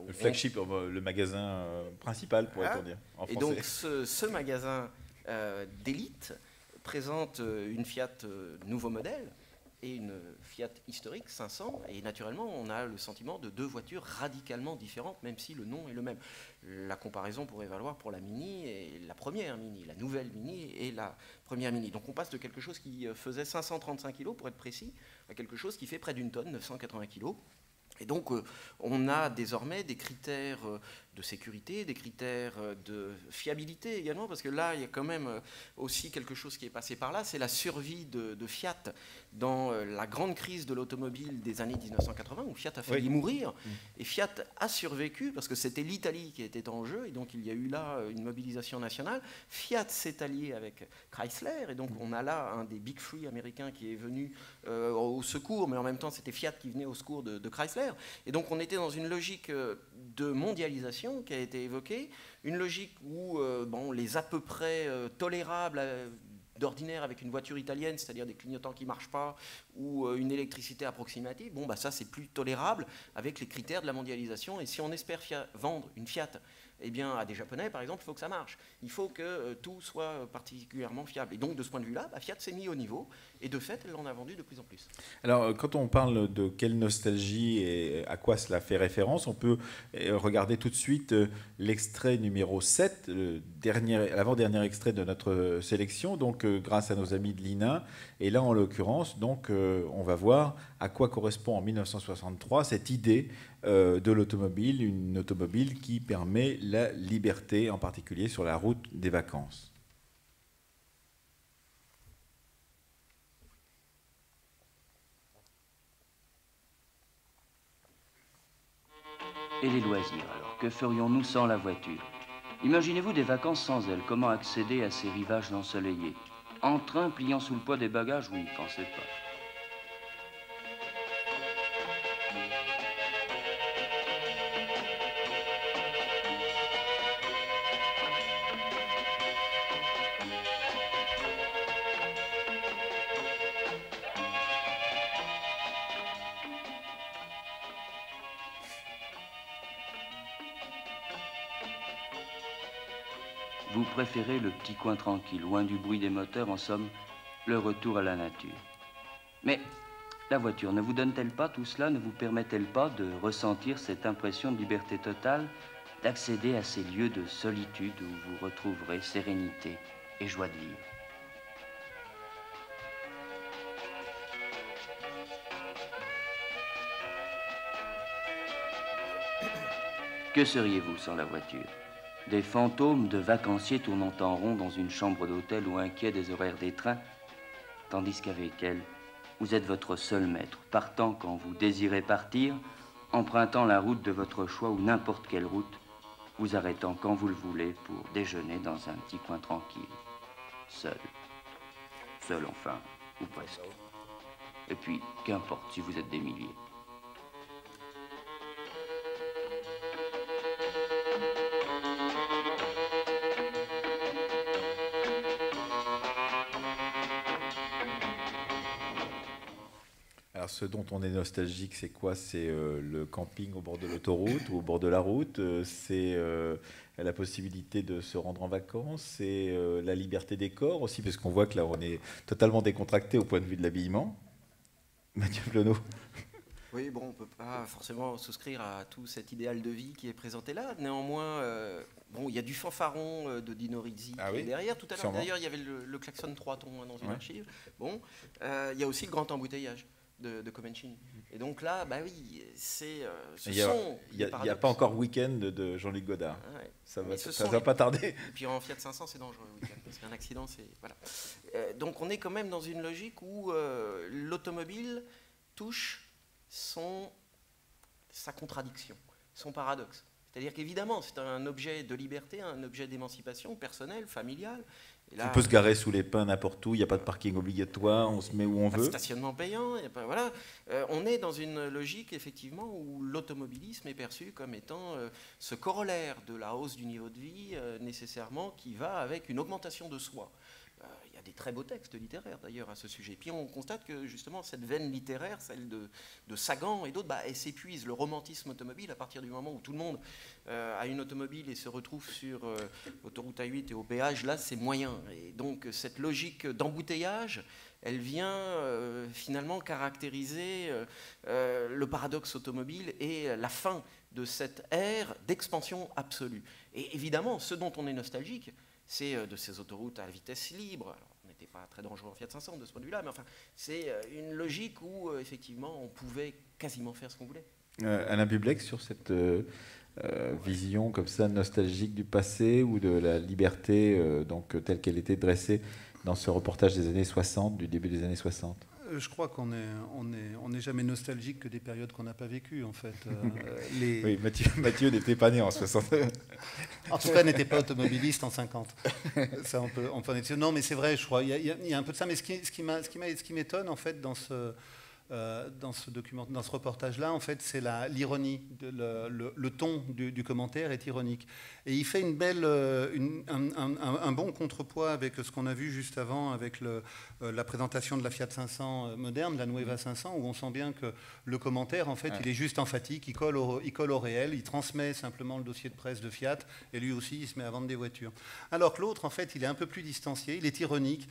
Le flagship, le magasin principal, pourrait-on dire, en français. Et donc, ce magasin d'élite présente une Fiat nouveau modèle et une Fiat historique 500, et naturellement on a le sentiment de 2 voitures radicalement différentes, même si le nom est le même. La comparaison pourrait valoir pour la Mini et la première Mini, la nouvelle Mini et la première Mini. Donc on passe de quelque chose qui faisait 535 kg, pour être précis, à quelque chose qui fait près d'1 tonne, 980 kg. Et donc, on a désormais des critères de sécurité, des critères de fiabilité également, parce que là, il y a quand même aussi quelque chose qui est passé par là, c'est la survie de Fiat dans la grande crise de l'automobile des années 1980, où Fiat a failli mourir, et Fiat a survécu, parce que c'était l'Italie qui était en jeu, et donc il y a eu là une mobilisation nationale. Fiat s'est allié avec Chrysler, et donc on a là un des Big Three américains qui est venu au secours, mais en même temps, c'était Fiat qui venait au secours de Chrysler. Et donc on était dans une logique de mondialisation qui a été évoquée, une logique où les à peu près tolérables d'ordinaire avec une voiture italienne, c'est-à-dire des clignotants qui ne marchent pas ou une électricité approximative, bon, bah, ça c'est plus tolérable avec les critères de la mondialisation. Et si on espère vendre une Fiat eh bien, à des Japonais, par exemple, il faut que ça marche. Il faut que tout soit particulièrement fiable. Et donc, de ce point de vue-là, bah, Fiat s'est mis au niveau. Et de fait, elle en a vendu de plus en plus. Alors, quand on parle de quelle nostalgie et à quoi cela fait référence, on peut regarder tout de suite l'extrait numéro 7, l'avant-dernier extrait de notre sélection, donc grâce à nos amis de l'INA. Et là, en l'occurrence, donc, on va voir à quoi correspond en 1963 cette idée de l'automobile, une automobile qui permet la liberté, en particulier sur la route des vacances. Et les loisirs, alors, que ferions-nous sans la voiture? Imaginez-vous des vacances sans elle, comment accéder à ces rivages ensoleillés? En train, pliant sous le poids des bagages, vous n'y pensez pas. Vous préférez le petit coin tranquille, loin du bruit des moteurs, en somme, le retour à la nature. Mais la voiture ne vous donne-t-elle pas tout cela, ne vous permet-elle pas de ressentir cette impression de liberté totale, d'accéder à ces lieux de solitude où vous retrouverez sérénité et joie de vivre? Que seriez-vous sans la voiture? Des fantômes de vacanciers tournant en rond dans une chambre d'hôtel ou inquiets des horaires des trains, tandis qu'avec elle, vous êtes votre seul maître, partant quand vous désirez partir, empruntant la route de votre choix ou n'importe quelle route, vous arrêtant quand vous le voulez pour déjeuner dans un petit coin tranquille, seul. Seul enfin, ou presque. Et puis, qu'importe si vous êtes des milliers. Alors, ce dont on est nostalgique, c'est quoi? C'est le camping au bord de l'autoroute ou au bord de la route. C'est la possibilité de se rendre en vacances. C'est la liberté des corps aussi, parce qu'on voit que là, on est totalement décontracté au point de vue de l'habillement. Mathieu Flonneau. Oui, bon, on ne peut pas forcément souscrire à tout cet idéal de vie qui est présenté là. Néanmoins, bon, il y a du fanfaron de Dino Rizzi qui est derrière. Tout à l'heure, d'ailleurs, il y avait le klaxon 3 tons dans une archive. Bon, il y a aussi le grand embouteillage de Comencini. Et donc là, bah oui, c'est il n'y a pas encore Week-end de Jean-Luc Godard. Ouais. Ça va pas tarder. Et puis en Fiat 500, c'est dangereux le week-end, parce qu'un accident, c'est... Voilà. Donc on est quand même dans une logique où l'automobile touche sa contradiction, son paradoxe. C'est-à-dire qu'évidemment, c'est un objet de liberté, un objet d'émancipation personnelle, familiale. Et là, on peut se garer sous les pins n'importe où, il n'y a pas de parking obligatoire, on se met où on veut. Stationnement payant, y a pas, voilà. On est dans une logique effectivement où l'automobilisme est perçu comme étant ce corollaire de la hausse du niveau de vie nécessairement qui va avec une augmentation de soi. Il y a des très beaux textes littéraires d'ailleurs à ce sujet. Puis on constate que justement cette veine littéraire, celle de Sagan et d'autres, elle s'épuise. Le romantisme automobile, à partir du moment où tout le monde a une automobile et se retrouve sur autoroute A8 et au péage, là c'est moyen. Et donc cette logique d'embouteillage, elle vient finalement caractériser le paradoxe automobile et la fin de cette ère d'expansion absolue. Et évidemment, ce dont on est nostalgique, c'est de ces autoroutes à vitesse libre. Alors, on n'était pas très dangereux en Fiat 500 de ce point de vue-là, mais enfin, c'est une logique où, effectivement, on pouvait quasiment faire ce qu'on voulait. Alain Bublek, sur cette vision comme ça nostalgique du passé ou de la liberté donc, telle qu'elle était dressée dans ce reportage des années 60, du début des années 60? Je crois qu'on n'est jamais nostalgique que des périodes qu'on n'a pas vécues, en fait. Oui, Mathieu n'était pas né en 60. En tout cas, n'était pas automobiliste en 50. Ça, on peut en être sûr. Non, mais c'est vrai, je crois. Il y a un peu de ça. Mais ce qui m'étonne, en fait, dans dans ce reportage-là, en fait, c'est l'ironie. Le ton du commentaire est ironique. Et il fait un bon contrepoids avec ce qu'on a vu juste avant, avec la présentation de la Fiat 500 moderne, la Nueva 500, où on sent bien que le commentaire, en fait, il est juste emphatique, il colle au réel, il transmet simplement le dossier de presse de Fiat, et lui aussi, il se met à vendre des voitures. Alors que l'autre, en fait, il est un peu plus distancié, il est ironique,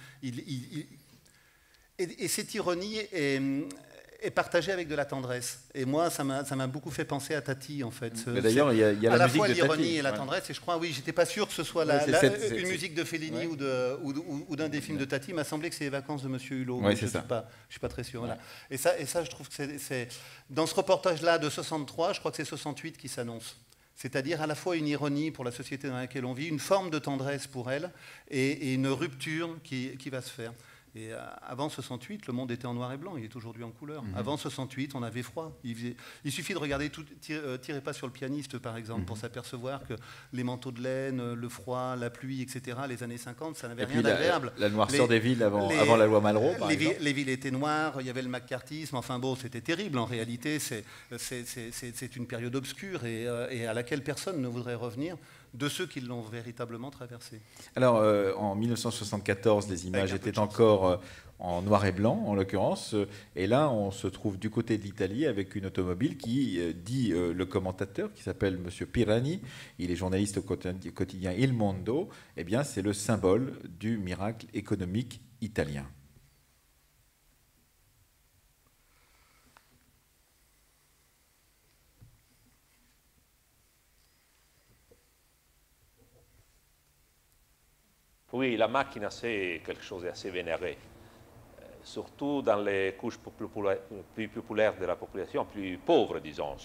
et cette ironie est partagée avec de la tendresse. Et moi, ça m'a beaucoup fait penser à Tati, en fait. D'ailleurs, il y a à la la musique fois de l'ironie Tati. et la tendresse. Et je crois, oui, j'étais pas sûr que ce soit une musique de Fellini ou d'un des films de Tati. Il m'a semblé que c'est Les Vacances de Monsieur Hulot. Ouais, je c'est ça. suis pas très sûr. Voilà. Et ça, je trouve que c'est dans ce reportage-là de 63, je crois que c'est 68 qui s'annonce. C'est-à-dire à la fois une ironie pour la société dans laquelle on vit, une forme de tendresse pour elle et une rupture qui va se faire. Et avant 68, le monde était en noir et blanc, il est aujourd'hui en couleur. Avant 68, on avait froid. Il suffit de regarder Tirez pas sur le pianiste, par exemple, pour s'apercevoir que les manteaux de laine, le froid, la pluie, etc., les années 50, ça n'avait rien d'agréable. La noirceur des villes avant la loi Malraux, par exemple. Les villes étaient noires, il y avait le macartisme, enfin bon, c'était terrible. En réalité, c'est une période obscure et à laquelle personne ne voudrait revenir, de ceux qui l'ont véritablement traversé. Alors, en 1974, les images étaient encore en noir et blanc, en l'occurrence. Et là, on se trouve du côté de l'Italie avec une automobile qui dit le commentateur, qui s'appelle M. Pirani, il est journaliste au quotidien Il Mondo, eh bien, c'est le symbole du miracle économique italien. Oui, la machine, c'est quelque chose d'assez vénéré, surtout dans les couches plus populaires de la population, plus pauvres, disons,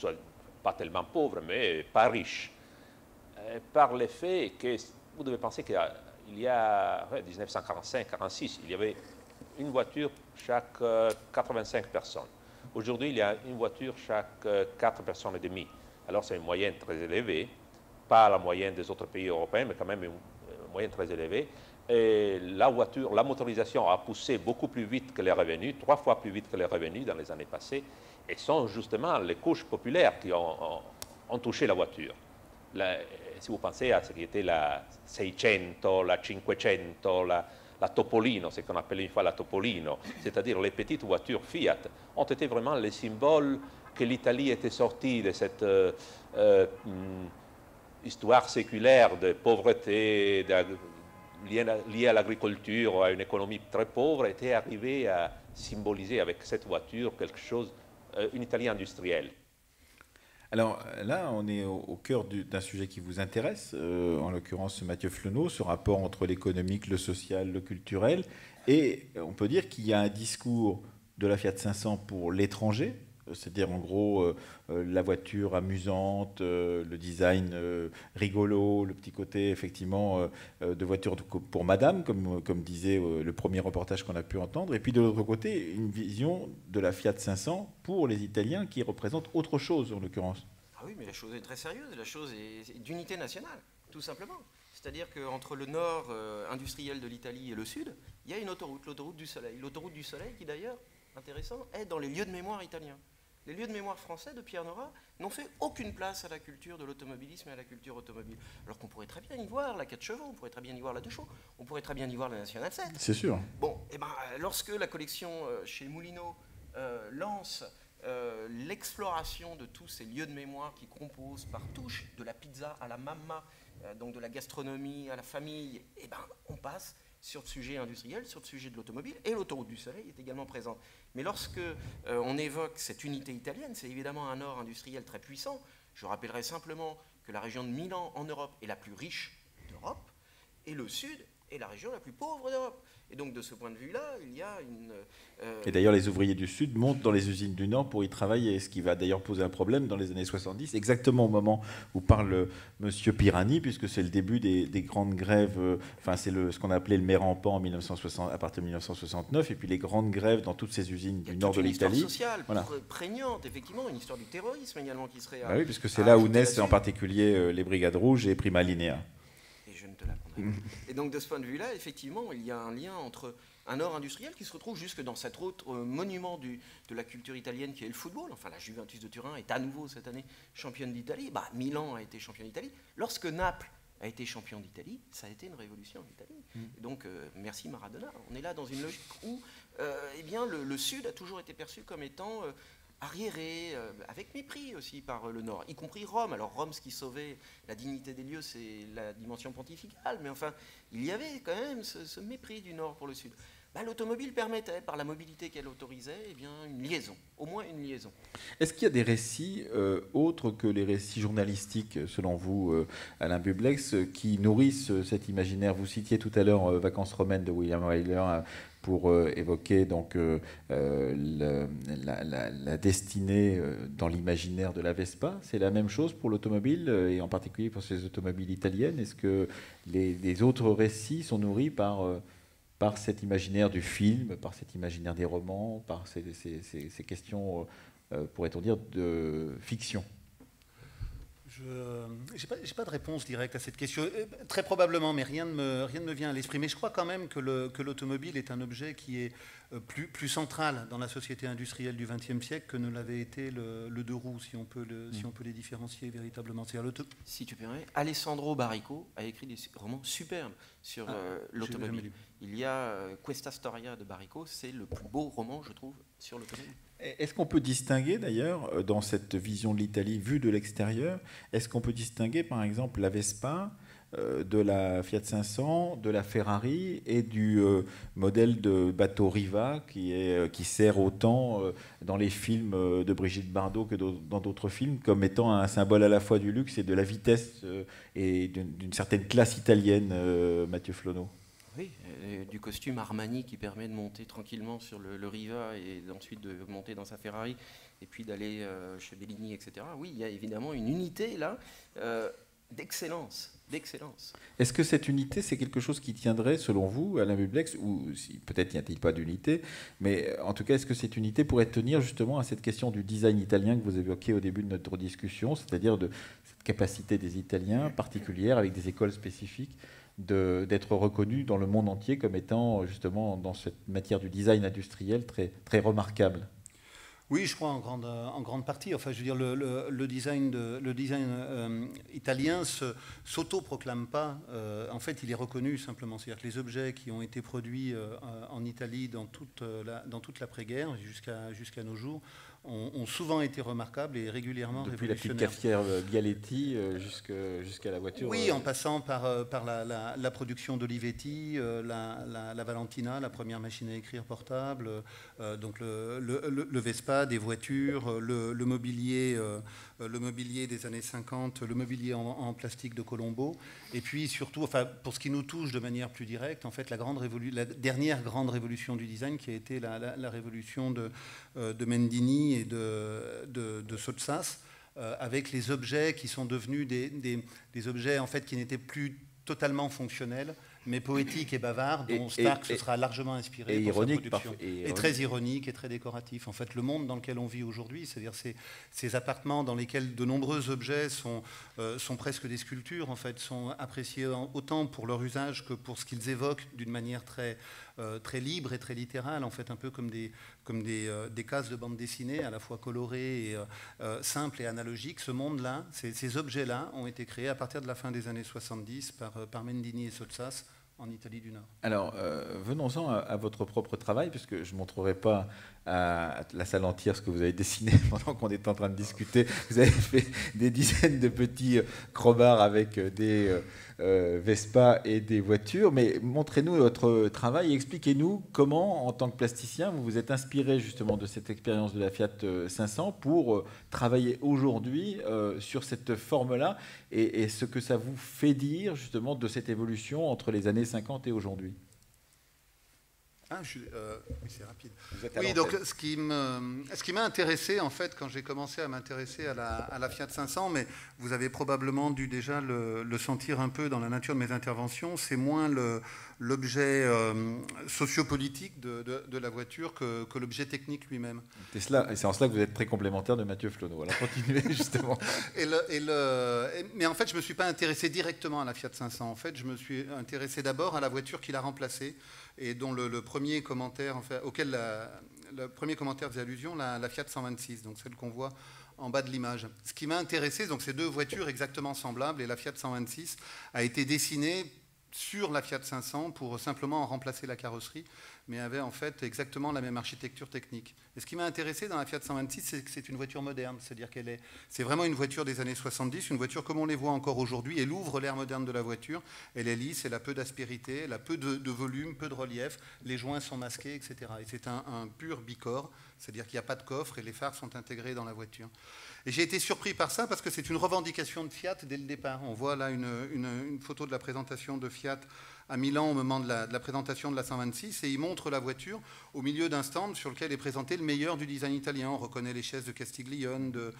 pas tellement pauvres, mais pas riches. Par le fait que, vous devez penser qu'il y a 1945-46, il y avait une voiture chaque 85 personnes. Aujourd'hui, il y a une voiture chaque 4 personnes et demie. Alors c'est une moyenne très élevée, pas la moyenne des autres pays européens, mais quand même une moyenne très élevée. Et la motorisation a poussé beaucoup plus vite que les revenus, 3 fois plus vite que les revenus dans les années passées, et sont justement les couches populaires qui ont touché la voiture. Si vous pensez à ce qui était la 600, la 500, la Topolino, ce qu'on appelait une fois la Topolino, c'est-à-dire les petites voitures Fiat, ont été vraiment les symboles que l'Italie était sortie de cette histoire séculaire de pauvreté, liée à l'agriculture, à une économie très pauvre, était arrivée à symboliser avec cette voiture quelque chose, une Italie industrielle. Alors là, on est au cœur d'un sujet qui vous intéresse, en l'occurrence Mathieu Fleuneau, ce rapport entre l'économique, le social, le culturel, et on peut dire qu'il y a un discours de la Fiat 500 pour l'étranger, c'est-à-dire en gros la voiture amusante, le design rigolo, le petit côté effectivement de voiture pour madame, comme disait le premier reportage qu'on a pu entendre, et puis de l'autre côté une vision de la Fiat 500 pour les Italiens qui représente autre chose en l'occurrence. Ah oui, mais la chose est très sérieuse, la chose est d'unité nationale, tout simplement. C'est-à-dire qu'entre le nord industriel de l'Italie et le sud, il y a une autoroute, l'autoroute du Soleil. L'autoroute du Soleil qui d'ailleurs, intéressant, est dans les lieux de mémoire italiens. Les lieux de mémoire français de Pierre Nora n'ont fait aucune place à la culture de l'automobilisme et à la culture automobile. Alors qu'on pourrait très bien y voir la 4 chevaux, on pourrait très bien y voir la 2 chevaux, on pourrait très bien y voir la Nationale 7. C'est sûr. Bon, et ben, lorsque la collection chez Moulineau lance l'exploration de tous ces lieux de mémoire qui composent par touche, de la pizza à la mamma, donc de la gastronomie à la famille, et ben, on passe sur le sujet industriel, sur le sujet de l'automobile, et l'autoroute du Soleil est également présente. Mais lorsque on évoque cette unité italienne, c'est évidemment un nord industriel très puissant. Je rappellerai simplement que la région de Milan en Europe est la plus riche d'Europe, et le sud est la région la plus pauvre d'Europe. Et donc de ce point de vue-là, il y a une... Et d'ailleurs, les ouvriers du Sud montent dans les usines du Nord pour y travailler, ce qui va d'ailleurs poser un problème dans les années 70, exactement au moment où parle M. Pirani, puisque c'est le début des grandes grèves, enfin c'est ce qu'on a appelé le mer en pan à partir de 1969, et puis les grandes grèves dans toutes ces usines du nord de l'Italie. Il y a toute une histoire sociale prégnante, effectivement, une histoire du terrorisme également qui serait... Ah oui, puisque c'est là où naissent en particulier les Brigades Rouges et Prima Linea. Et je ne te l'apprendrai pas. Et donc de ce point de vue-là, effectivement, il y a un lien entre un or industriel qui se retrouve jusque dans cet autre monument de la culture italienne qui est le football. Enfin, la Juventus de Turin est à nouveau cette année championne d'Italie. Milan a été champion d'Italie. Lorsque Naples a été champion d'Italie, ça a été une révolution en Italie. Et donc, merci Maradona. On est là dans une logique où le Sud a toujours été perçu comme étant arriéré, avec mépris aussi par le Nord, y compris Rome. Alors Rome, ce qui sauvait la dignité des lieux, c'est la dimension pontificale, mais enfin, il y avait quand même ce mépris du Nord pour le Sud. L'automobile permettait, par la mobilité qu'elle autorisait, une liaison, au moins une liaison. Est-ce qu'il y a des récits autres que les récits journalistiques, selon vous, Alain Bublex, qui nourrissent cet imaginaire? Vous citiez tout à l'heure Vacances romaines de William Wyler pour évoquer donc la destinée dans l'imaginaire de la Vespa. C'est la même chose pour l'automobile, et en particulier pour ces automobiles italiennes. Est-ce que les autres récits sont nourris par cet imaginaire du film, par cet imaginaire des romans, par ces questions, pourrait-on dire, de fiction? Je n'ai pas de réponse directe à cette question. Très probablement, mais rien ne me vient à l'esprit. Mais je crois quand même que l'automobile est un objet qui est plus central dans la société industrielle du XXe siècle que ne l'avait été le deux roues, si on peut les différencier véritablement. Si tu permets, Alessandro Baricco a écrit des romans superbes sur l'automobile. Il y a Questa Storia de Baricco, c'est le plus beau roman, je trouve, sur l'automobile. Est-ce qu'on peut distinguer d'ailleurs, dans cette vision de l'Italie vue de l'extérieur, est-ce qu'on peut distinguer par exemple la Vespa de la Fiat 500, de la Ferrari et du modèle de bateau Riva qui sert autant dans les films de Brigitte Bardot que dans d'autres films comme étant un symbole à la fois du luxe et de la vitesse et d'une certaine classe italienne, Mathieu Flonneau? Oui, du costume Armani qui permet de monter tranquillement sur le Riva et ensuite de monter dans sa Ferrari et puis d'aller chez Bellini, etc. Oui, il y a évidemment une unité là d'excellence. Est-ce que cette unité, c'est quelque chose qui tiendrait, selon vous, Alain Bublex, ou peut-être n'y a-t-il pas d'unité, mais en tout cas, est-ce que cette unité pourrait tenir justement à cette question du design italien que vous évoquiez au début de notre discussion, c'est-à-dire de cette capacité des Italiens particulière avec des écoles spécifiques d'être reconnus dans le monde entier comme étant justement dans cette matière du design industriel très, très remarquable? Oui, je crois en grande partie. Enfin, je veux dire, le design italien s'auto-proclame pas. En fait, il est reconnu simplement. C'est-à-dire que les objets qui ont été produits en Italie dans toute l'après-guerre jusqu'à nos jours ont souvent été remarquables et régulièrement révolutionnaires. Depuis la petite cafetière Bialetti jusqu'à la voiture. Oui, en passant par la production d'Olivetti, la Valentina, la première machine à écrire portable, donc le Vespa, des voitures, le mobilier des années 50, le mobilier en plastique de Colombo, et puis surtout, enfin, pour ce qui nous touche de manière plus directe, en fait, la dernière grande révolution du design qui a été la révolution de Mendini et de Sottsass, avec les objets qui sont devenus des objets en fait qui n'étaient plus totalement fonctionnels, mais poétiques et bavards, dont Stark se sera largement inspiré et pour ironique, sa production. Et très ironique et très décoratif. En fait, le monde dans lequel on vit aujourd'hui, c'est-à-dire ces appartements dans lesquels de nombreux objets sont presque des sculptures, en fait, sont appréciés autant pour leur usage que pour ce qu'ils évoquent d'une manière très libre et très littérale, en fait, un peu comme des cases de bande dessinée, à la fois colorées et simples et analogiques. Ce monde-là, ces objets-là ont été créés à partir de la fin des années 70 par Mendini et Sottsass en Italie du Nord. Alors, venons-en à votre propre travail, puisque je ne montrerai pas à la salle entière ce que vous avez dessiné pendant qu'on est en train de discuter. Vous avez fait des dizaines de petits crobards avec des Vespa et des voitures, mais montrez-nous votre travail et expliquez-nous comment, en tant que plasticien, vous vous êtes inspiré justement de cette expérience de la Fiat 500 pour travailler aujourd'hui sur cette forme-là et ce que ça vous fait dire justement de cette évolution entre les années 50 et aujourd'hui. Oui, c'est rapide. Oui, donc ce qui m'a intéressé, en fait, quand j'ai commencé à m'intéresser à la Fiat 500, mais vous avez probablement dû déjà le sentir un peu dans la nature de mes interventions, c'est moins l'objet sociopolitique de la voiture que l'objet technique lui-même. Et c'est en cela que vous êtes très complémentaire de Mathieu Flonneau. Alors continuez justement. Mais en fait, je ne me suis pas intéressé directement à la Fiat 500. En fait, je me suis intéressé d'abord à la voiture qui l'a remplacée. et dont le premier commentaire, enfin, auquel le premier commentaire faisait allusion, la Fiat 126, donc celle qu'on voit en bas de l'image. Ce qui m'a intéressé, donc ces deux voitures exactement semblables, et la Fiat 126 a été dessinée sur la Fiat 500 pour simplement en remplacer la carrosserie, mais avait en fait exactement la même architecture technique. Et ce qui m'a intéressé dans la Fiat 126, c'est que c'est une voiture moderne, c'est-à-dire c'est vraiment une voiture des années 70, une voiture comme on les voit encore aujourd'hui. Elle ouvre l'ère moderne de la voiture, elle est lisse, elle a peu d'aspérité, elle a peu de volume, peu de relief, les joints sont masqués, etc. Et c'est un pur bicorps, c'est-à-dire qu'il n'y a pas de coffre et les phares sont intégrés dans la voiture. Et j'ai été surpris par ça parce que c'est une revendication de Fiat dès le départ. On voit là une photo de la présentation de Fiat à Milan au moment de la présentation de la 126, et il montre la voiture au milieu d'un stand sur lequel est présenté le meilleur du design italien. On reconnaît les chaises de Castiglione,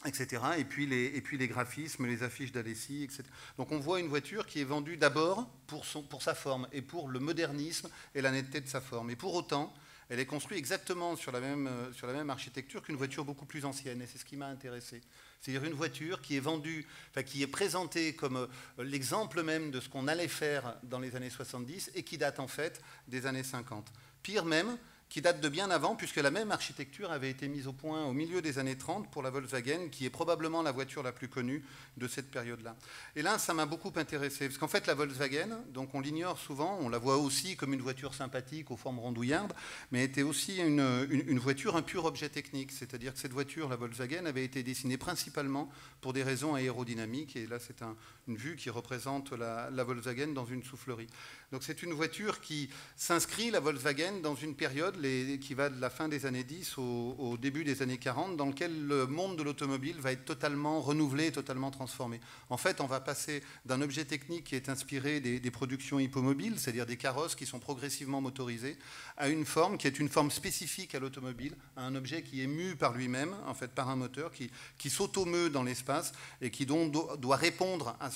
etc. Et puis les graphismes, les affiches d'Alessi, etc. Donc on voit une voiture qui est vendue d'abord pour sa forme et pour le modernisme et la netteté de sa forme. Et pour autant, elle est construite exactement sur la même architecture qu'une voiture beaucoup plus ancienne, et c'est ce qui m'a intéressé. C'est-à-dire une voiture qui est vendue, enfin qui est présentée comme l'exemple même de ce qu'on allait faire dans les années 70 et qui date en fait des années 50. Pire même, qui date de bien avant, puisque la même architecture avait été mise au point au milieu des années 30 pour la Volkswagen, qui est probablement la voiture la plus connue de cette période-là. Et là, ça m'a beaucoup intéressé, parce qu'en fait, la Volkswagen, donc on l'ignore souvent, on la voit aussi comme une voiture sympathique aux formes rondouillardes, mais était aussi une voiture, un pur objet technique, c'est-à-dire que cette voiture, la Volkswagen, avait été dessinée principalement pour des raisons aérodynamiques, et là, c'est une vue qui représente la Volkswagen dans une soufflerie. Donc c'est une voiture qui s'inscrit, la Volkswagen, dans une période qui va de la fin des années 10 au début des années 40, dans lequel le monde de l'automobile va être totalement renouvelé, totalement transformé. En fait, on va passer d'un objet technique qui est inspiré des productions hippomobiles, c'est-à-dire des carrosses qui sont progressivement motorisées, à une forme qui est une forme spécifique à l'automobile, à un objet qui est mu par lui-même, en fait par un moteur, qui s'automeut dans l'espace et qui donc doit répondre à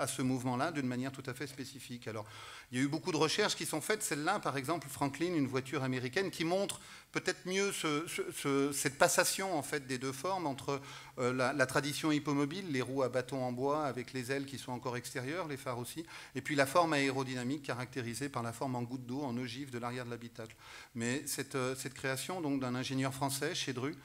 ce mouvement-là d'une manière tout à fait spécifique. Alors, il y a eu beaucoup de recherches qui sont faites. Celle-là, par exemple, Franklin, une voiture américaine, qui montre peut-être mieux cette passation en fait, des deux formes entre la tradition hippomobile, les roues à bâton en bois avec les ailes qui sont encore extérieures, les phares aussi, et puis la forme aérodynamique caractérisée par la forme en goutte d'eau, en ogive de l'arrière de l'habitacle. Mais cette création donc, d'un ingénieur français chez Dru,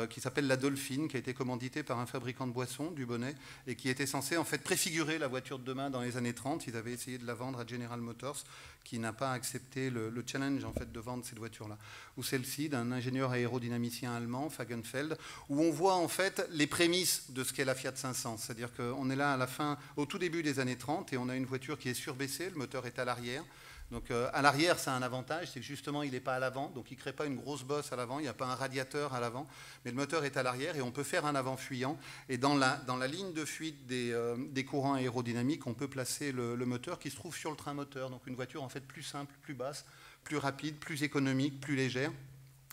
qui s'appelle la Dolphine, qui a été commanditée par un fabricant de boissons, Dubonnet, et qui était censé en fait préfigurer la voiture de demain dans les années 30. Ils avaient essayé de la vendre à General Motors, qui n'a pas accepté le challenge en fait, de vendre cette voiture-là. Ou celle-ci, d'un ingénieur aérodynamicien allemand, Fagenfeld, où on voit en fait les prémices de ce qu'est la Fiat 500. C'est-à-dire qu'on est là à la fin, au tout début des années 30, et on a une voiture qui est surbaissée, le moteur est à l'arrière. Donc à l'arrière, ça a un avantage, c'est que justement, il n'est pas à l'avant, donc il ne crée pas une grosse bosse à l'avant, il n'y a pas un radiateur à l'avant, mais le moteur est à l'arrière et on peut faire un avant fuyant. Et dans la ligne de fuite des courants aérodynamiques, on peut placer le moteur qui se trouve sur le train moteur. Donc une voiture en fait plus simple, plus basse, plus rapide, plus économique, plus légère.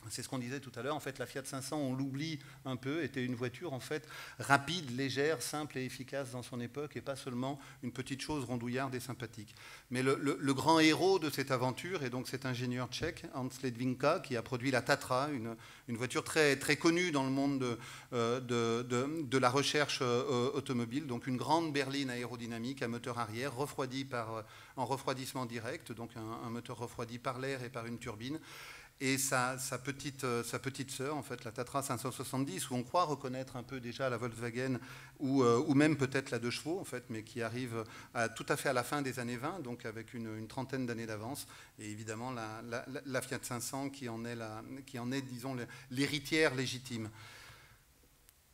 C'est ce qu'on disait tout à l'heure, en fait la Fiat 500, on l'oublie un peu, était une voiture en fait rapide, légère, simple et efficace dans son époque, et pas seulement une petite chose rondouillarde et sympathique. Mais le grand héros de cette aventure est donc cet ingénieur tchèque, Hans Ledvinka, qui a produit la Tatra, une voiture très, très connue dans le monde de la recherche automobile, donc une grande berline aérodynamique à moteur arrière, refroidi en refroidissement direct, donc un moteur refroidi par l'air et par une turbine. Et sa petite sœur, en fait, la Tatra 570, où on croit reconnaître un peu déjà la Volkswagen, ou même peut-être la 2 chevaux, en fait, mais qui arrive tout à fait à la fin des années 20, donc avec une trentaine d'années d'avance. Et évidemment, la Fiat 500 qui en est disons, l'héritière légitime.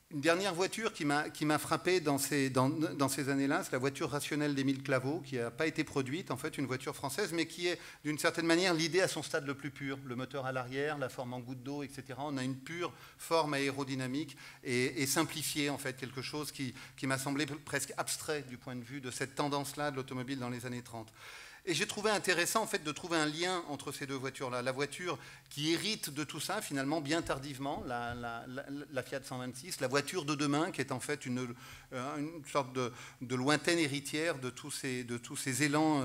Une dernière voiture qui m'a frappé dans ces années-là, c'est la voiture rationnelle d'Émile Claveau, qui n'a pas été produite, en fait, une voiture française, mais qui est, d'une certaine manière, l'idée à son stade le plus pur. Le moteur à l'arrière, la forme en goutte d'eau, etc. On a une pure forme aérodynamique et simplifiée, en fait, quelque chose qui m'a semblé presque abstrait du point de vue de cette tendance-là de l'automobile dans les années 30. Et j'ai trouvé intéressant en fait, de trouver un lien entre ces deux voitures-là. La voiture qui hérite de tout ça, finalement, bien tardivement, la Fiat 126, la voiture de demain, qui est en fait une sorte de lointaine héritière de tous ces élans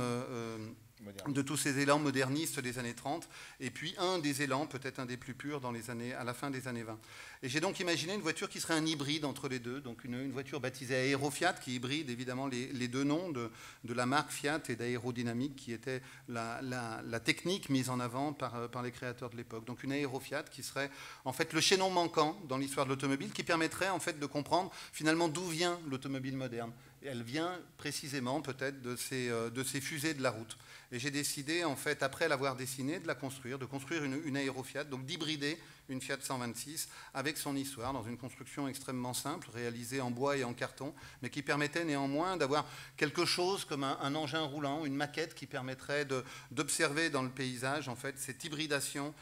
de tous ces élans modernistes des années 30, et puis un des élans, peut-être un des plus purs, à la fin des années 20. Et j'ai donc imaginé une voiture qui serait un hybride entre les deux, donc une voiture baptisée Aéro-Fiat, qui hybride évidemment les deux noms de la marque Fiat et d'Aérodynamique, qui était la technique mise en avant par les créateurs de l'époque. Donc une Aéro-Fiat qui serait en fait le chaînon manquant dans l'histoire de l'automobile, qui permettrait en fait de comprendre finalement d'où vient l'automobile moderne. Et elle vient précisément peut-être de ces fusées de la route. Et j'ai décidé, en fait, après l'avoir dessinée, de construire une Aéro-Fiat, donc d'hybrider une Fiat 126 avec son histoire, dans une construction extrêmement simple, réalisée en bois et en carton, mais qui permettait néanmoins d'avoir quelque chose comme un engin roulant, une maquette qui permettrait d'observer dans le paysage, en fait, cette hybridation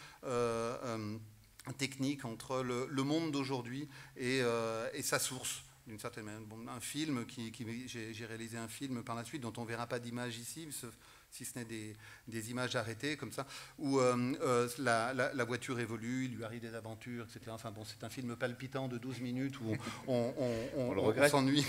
technique entre le monde d'aujourd'hui et sa source. D'une certaine manière, un film j'ai réalisé un film par la suite dont on ne verra pas d'image ici, si ce n'est des images arrêtées comme ça, où la voiture évolue, il lui arrive des aventures, etc. Enfin bon, c'est un film palpitant de 12 minutes où on s'ennuie,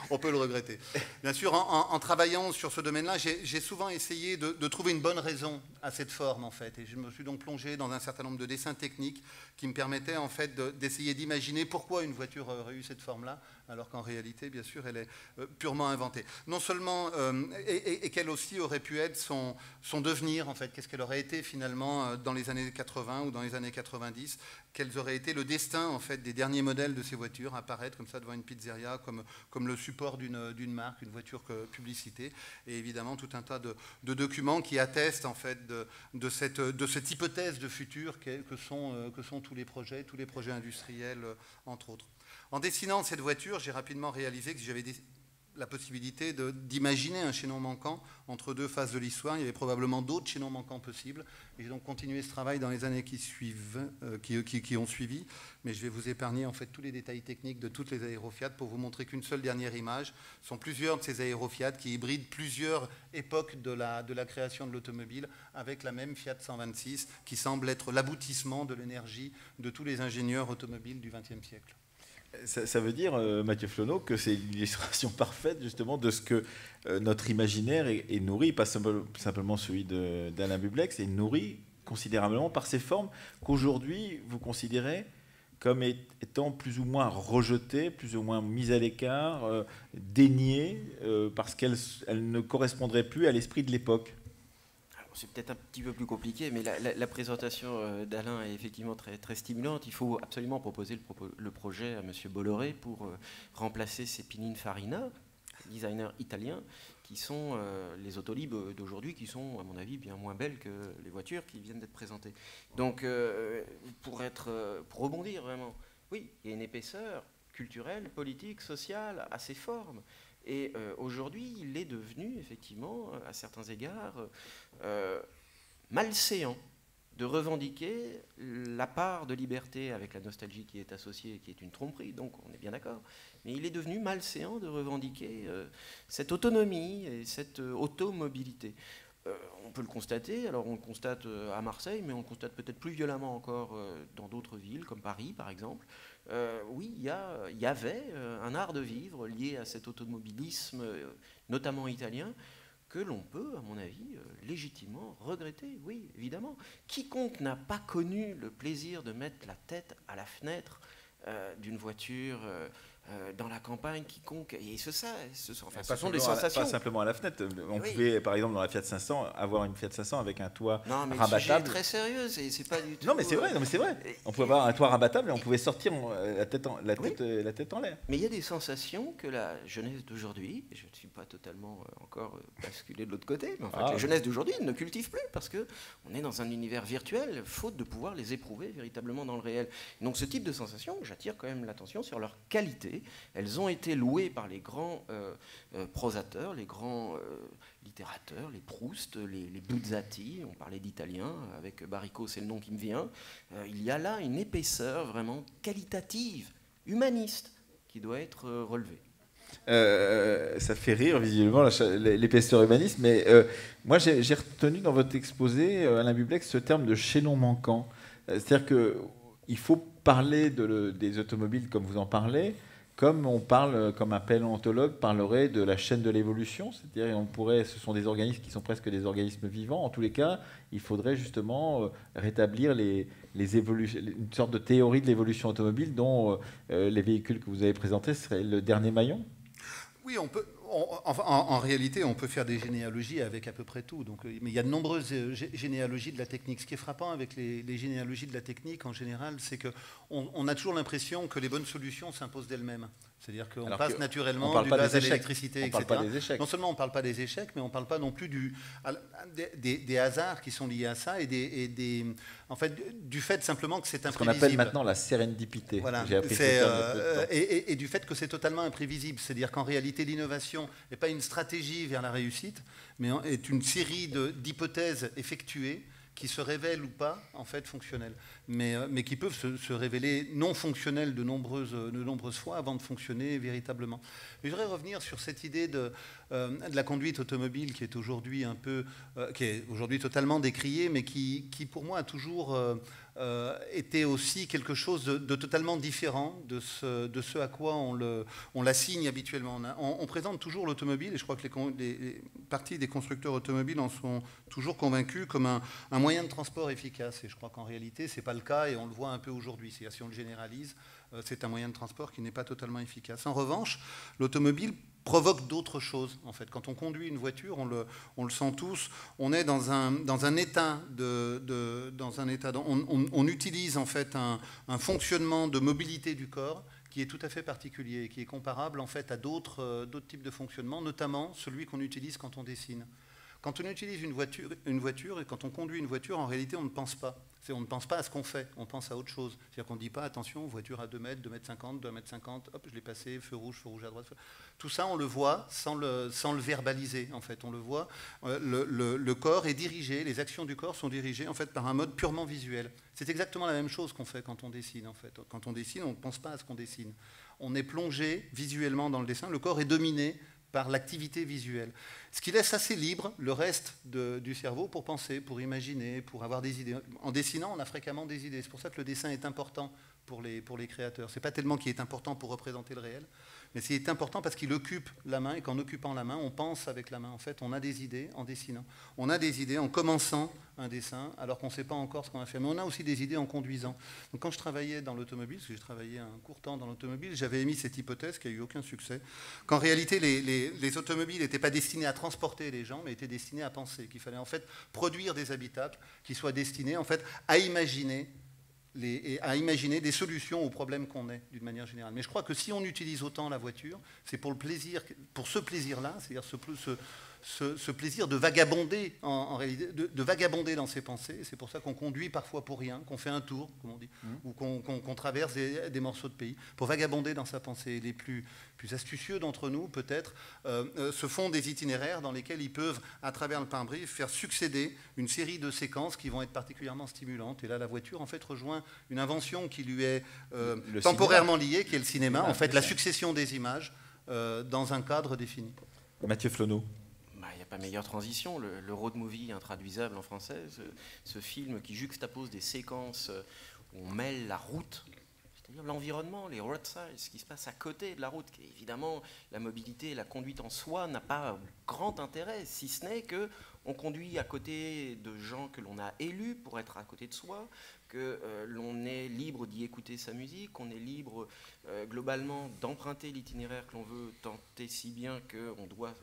on peut le regretter. Bien sûr, en travaillant sur ce domaine-là, j'ai souvent essayé de trouver une bonne raison à cette forme, en fait, et je me suis donc plongé dans un certain nombre de dessins techniques qui me permettaient en fait d'essayer d'imaginer pourquoi une voiture aurait eu cette forme-là, alors qu'en réalité, bien sûr, elle est purement inventée. Non seulement, et qu'elle aussi aurait pu être son devenir, en fait, qu'est-ce qu'elle aurait été finalement dans les années 80 ou dans les années 90, quels auraient été le destin, en fait, des derniers modèles de ces voitures, apparaître comme ça devant une pizzeria, comme le support d'une marque, une voiture publicité, et évidemment tout un tas de documents qui attestent, en fait, de cette hypothèse de futur que sont tous les projets industriels, entre autres. En dessinant cette voiture, j'ai rapidement réalisé que j'avais la possibilité d'imaginer un chaînon manquant entre deux phases de l'histoire. Il y avait probablement d'autres chaînons manquants possibles. Et j'ai donc continué ce travail dans les années qui ont suivi. Mais je vais vous épargner en fait tous les détails techniques de toutes les Aéro-Fiat pour vous montrer qu'une seule dernière image. Ce sont plusieurs de ces Aéro-Fiat qui hybrident plusieurs époques de la création de l'automobile avec la même Fiat 126 qui semble être l'aboutissement de l'énergie de tous les ingénieurs automobiles du XXe siècle. Ça veut dire, Mathieu Flonneau, que c'est l'illustration parfaite justement de ce que notre imaginaire est nourri, pas simplement celui d'Alain Bublex, est nourri considérablement par ces formes qu'aujourd'hui vous considérez comme étant plus ou moins rejetées, plus ou moins mises à l'écart, déniées, parce qu'elles ne correspondraient plus à l'esprit de l'époque. C'est peut-être un petit peu plus compliqué, mais la présentation d'Alain est effectivement très, très stimulante. Il faut absolument proposer le projet à M. Bolloré pour remplacer ces Pininfarina, designers italiens, qui sont les Autolib d'aujourd'hui, qui sont, à mon avis, bien moins belles que les voitures qui viennent d'être présentées. Donc, pour rebondir vraiment, oui, il y a une épaisseur culturelle, politique, sociale à ces formes. Et aujourd'hui, il est devenu, effectivement, à certains égards, malséant de revendiquer la part de liberté avec la nostalgie qui est associée et qui est une tromperie, donc on est bien d'accord. Mais il est devenu malséant de revendiquer cette autonomie et cette automobilité. On peut le constater, alors on le constate à Marseille, mais on le constate peut-être plus violemment encore dans d'autres villes, comme Paris par exemple. Oui, il y avait un art de vivre lié à cet automobilisme, notamment italien, que l'on peut, à mon avis, légitimement regretter, oui, évidemment. Quiconque n'a pas connu le plaisir de mettre la tête à la fenêtre d'une voiture dans la campagne, quiconque, et ce sont des sensations. Pas simplement à la fenêtre. On pouvait, par exemple, dans la Fiat 500, avoir une Fiat 500 avec un toit rabattable. Le sujet est très sérieux, c'est pas du tout... Non, mais c'est vrai. On pouvait avoir un toit rabattable et on pouvait sortir la tête en l'air. Mais il y a des sensations que la jeunesse d'aujourd'hui, et je ne suis pas totalement encore basculé de l'autre côté, mais enfin, la jeunesse d'aujourd'hui ne cultive plus parce qu'on est dans un univers virtuel, faute de pouvoir les éprouver véritablement dans le réel. Donc ce type de sensations, j'attire quand même l'attention sur leur qualité. Elles ont été louées par les grands prosateurs, les grands littérateurs, les Proust, les Buzzati, on parlait d'italien, avec Baricco, c'est le nom qui me vient. Il y a là une épaisseur vraiment qualitative, humaniste, qui doit être relevée. Ça fait rire visiblement l'épaisseur humaniste, mais moi j'ai retenu dans votre exposé, Alain Bublex, ce terme de chaînon manquant. C'est-à-dire qu'il faut parler des automobiles comme vous en parlez, comme un paléontologue parlerait de la chaîne de l'évolution, c'est-à-dire ce sont des organismes qui sont presque des organismes vivants. En tous les cas, il faudrait justement rétablir une sorte de théorie de l'évolution automobile dont les véhicules que vous avez présentés seraient le dernier maillon. Oui, on peut. En réalité, on peut faire des généalogies avec à peu près tout. Donc, mais il y a de nombreuses généalogies de la technique. Ce qui est frappant avec les généalogies de la technique, en général, c'est qu'on a toujours l'impression que les bonnes solutions s'imposent d'elles-mêmes. C'est-à-dire qu'on passe naturellement du gaz à l'électricité, etc. Non seulement on ne parle pas des échecs, mais on ne parle pas non plus des hasards qui sont liés à ça en fait, du fait simplement que c'est imprévisible. Ce qu'on appelle maintenant la sérendipité. Voilà. J'ai appris et du fait que c'est totalement imprévisible. C'est-à-dire qu'en réalité, l'innovation n'est pas une stratégie vers la réussite, mais est une série d'hypothèses effectuées qui se révèlent ou pas, en fait, fonctionnelles, mais qui peuvent se révéler non fonctionnelles de nombreuses fois avant de fonctionner véritablement. Mais je voudrais revenir sur cette idée de la conduite automobile qui est aujourd'hui totalement décriée, mais qui pour moi a toujours était aussi quelque chose de totalement différent de ce à quoi on l'assigne habituellement. On présente toujours l'automobile, et je crois que les parties des constructeurs automobiles en sont toujours convaincus, comme un moyen de transport efficace. Et je crois qu'en réalité, ce n'est pas le cas, et on le voit un peu aujourd'hui. C'est-à-dire, si on le généralise, c'est un moyen de transport qui n'est pas totalement efficace. En revanche, l'automobile provoque d'autres choses, en fait. Quand on conduit une voiture, on le sent tous, on est dans un état on utilise en fait un fonctionnement de mobilité du corps qui est tout à fait particulier et qui est comparable en fait à d'autres types de fonctionnement, notamment celui qu'on utilise quand on dessine. Quand on utilise une voiture et quand on conduit une voiture, en réalité, on ne pense pas. On ne pense pas à ce qu'on fait, on pense à autre chose. C'est-à-dire qu'on ne dit pas, attention, voiture à 2 mètres, 2 mètres 50, 2 mètres 50, hop, je l'ai passé, feu rouge à droite. Tout ça, on le voit sans le verbaliser, en fait. On le voit, le corps est dirigé, les actions du corps sont dirigées, en fait, par un mode purement visuel. C'est exactement la même chose qu'on fait quand on dessine, en fait. Quand on dessine, on ne pense pas à ce qu'on dessine. On est plongé visuellement dans le dessin, le corps est dominé par l'activité visuelle. Ce qui laisse assez libre le reste du cerveau pour penser, pour imaginer, pour avoir des idées. En dessinant, on a fréquemment des idées. C'est pour ça que le dessin est important pour les créateurs. Ce n'est pas tellement qu'il est important pour représenter le réel, mais c'est important parce qu'il occupe la main, et qu'en occupant la main, on pense avec la main. En fait, on a des idées en dessinant. On a des idées en commençant un dessin, alors qu'on ne sait pas encore ce qu'on va faire. Mais on a aussi des idées en conduisant. Donc, quand je travaillais dans l'automobile, parce que j'ai travaillé un court temps dans l'automobile, j'avais émis cette hypothèse qui n'a eu aucun succès, qu'en réalité, les automobiles n'étaient pas destinés à transporter les gens, mais étaient destinés à penser, qu'il fallait en fait produire des habitacles qui soient destinés en fait à imaginer des solutions aux problèmes qu'on ait d'une manière générale. Mais je crois que si on utilise autant la voiture, c'est pour ce plaisir-là, c'est-à-dire ce plaisir de vagabonder en réalité, de vagabonder dans ses pensées. C'est pour ça qu'on conduit parfois pour rien, qu'on fait un tour, comme on dit, ou qu'on traverse des morceaux de pays, pour vagabonder dans sa pensée. Les plus astucieux d'entre nous, peut-être, se font des itinéraires dans lesquels ils peuvent, à travers le pare-brise, faire succéder une série de séquences qui vont être particulièrement stimulantes. Et là, la voiture, en fait, rejoint une invention qui lui est temporairement liée, qui est le cinéma, en fait, la succession des images dans un cadre défini. Mathieu Flonneau. Il n'y a pas meilleure transition, le road movie intraduisable en français, ce film qui juxtapose des séquences où on mêle la route, c'est-à-dire l'environnement, les roadsides, ce qui se passe à côté de la route. Évidemment, la mobilité et la conduite en soi n'a pas grand intérêt, si ce n'est qu'on conduit à côté de gens que l'on a élus pour être à côté de soi, que l'on est libre d'y écouter sa musique, qu'on est libre globalement d'emprunter l'itinéraire que l'on veut, tenter si bien qu'on doit...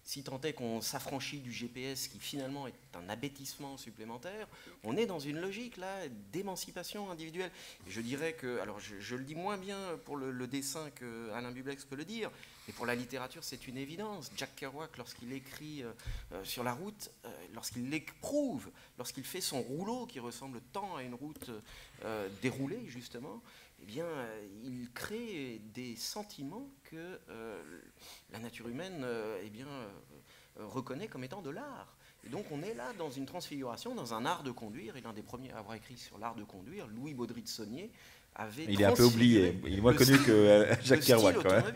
Si tant est qu'on s'affranchit du GPS, qui finalement est un abêtissement supplémentaire, on est dans une logique là d'émancipation individuelle. Et je dirais que, alors je le dis moins bien pour le dessin que Alain Bublex peut le dire, mais pour la littérature c'est une évidence. Jack Kerouac, lorsqu'il écrit sur la route, lorsqu'il l'éprouve, lorsqu'il fait son rouleau qui ressemble tant à une route déroulée justement, eh bien, il crée des sentiments que la nature humaine reconnaît comme étant de l'art. Et donc on est là dans une transfiguration, dans un art de conduire, et l'un des premiers à avoir écrit sur l'art de conduire, Louis Baudry de Saunier, avait il est un peu oublié, il est moins connu que Jacques Kerouac quand même.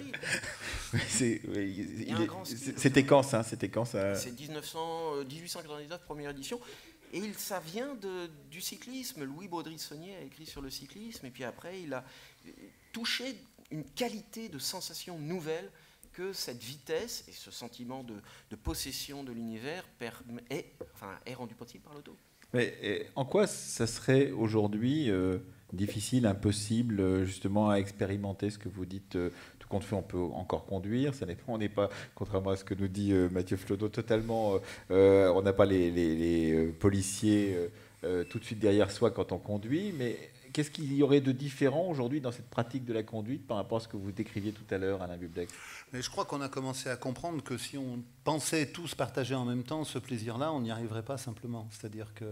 C'était quand ça? C'est 1899, première édition. Et ça vient du cyclisme. Louis Baudry de Saunier a écrit sur le cyclisme, et puis après il a touché une qualité de sensation nouvelle que cette vitesse et ce sentiment de possession de l'univers est rendu possible par l'auto. Mais en quoi ça serait aujourd'hui difficile, impossible, justement, à expérimenter ce que vous dites tout compte fait, on peut encore conduire. On n'est pas, contrairement à ce que nous dit Mathieu Flodot, totalement. On n'a pas les policiers tout de suite derrière soi quand on conduit. Mais qu'est-ce qu'il y aurait de différent aujourd'hui dans cette pratique de la conduite par rapport à ce que vous décriviez tout à l'heure, Alain Bublex? Mais je crois qu'on a commencé à comprendre que si on pensait tous partager en même temps ce plaisir-là, on n'y arriverait pas simplement. C'est-à-dire que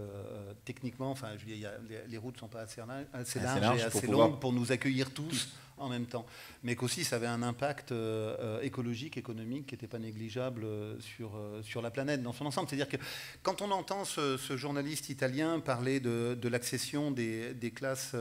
techniquement, enfin, je dis, les routes ne sont pas assez larges et assez longues pour nous accueillir tous en même temps. Mais qu'aussi ça avait un impact écologique, économique qui n'était pas négligeable sur la planète dans son ensemble. C'est-à-dire que quand on entend ce journaliste italien parler de l'accession des classes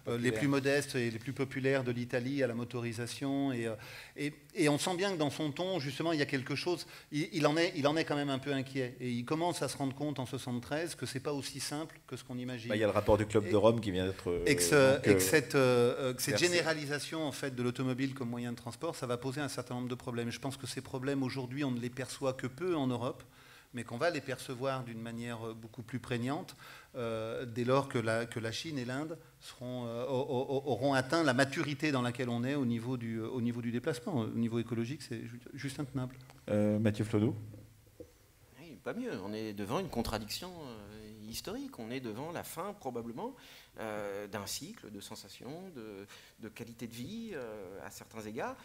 les plus modestes et les plus populaires de l'Italie à la motorisation, et on sent bien que dans son ton, justement, il y a quelque chose, il en est quand même un peu inquiet. Et il commence à se rendre compte en 73 que ce n'est pas aussi simple que ce qu'on imagine. Il y a le rapport du Club de Rome qui vient d'être... Et que cette généralisation en fait, de l'automobile comme moyen de transport, ça va poser un certain nombre de problèmes. Je pense que ces problèmes, aujourd'hui, on ne les perçoit que peu en Europe, mais qu'on va les percevoir d'une manière beaucoup plus prégnante dès lors que la Chine et l'Inde auront atteint la maturité dans laquelle on est au niveau du déplacement. Au niveau écologique, c'est juste intenable. Mathieu Flodot ? Oui, pas mieux. On est devant une contradiction historique. On est devant la fin, probablement, d'un cycle de sensations, de qualité de vie à certains égards.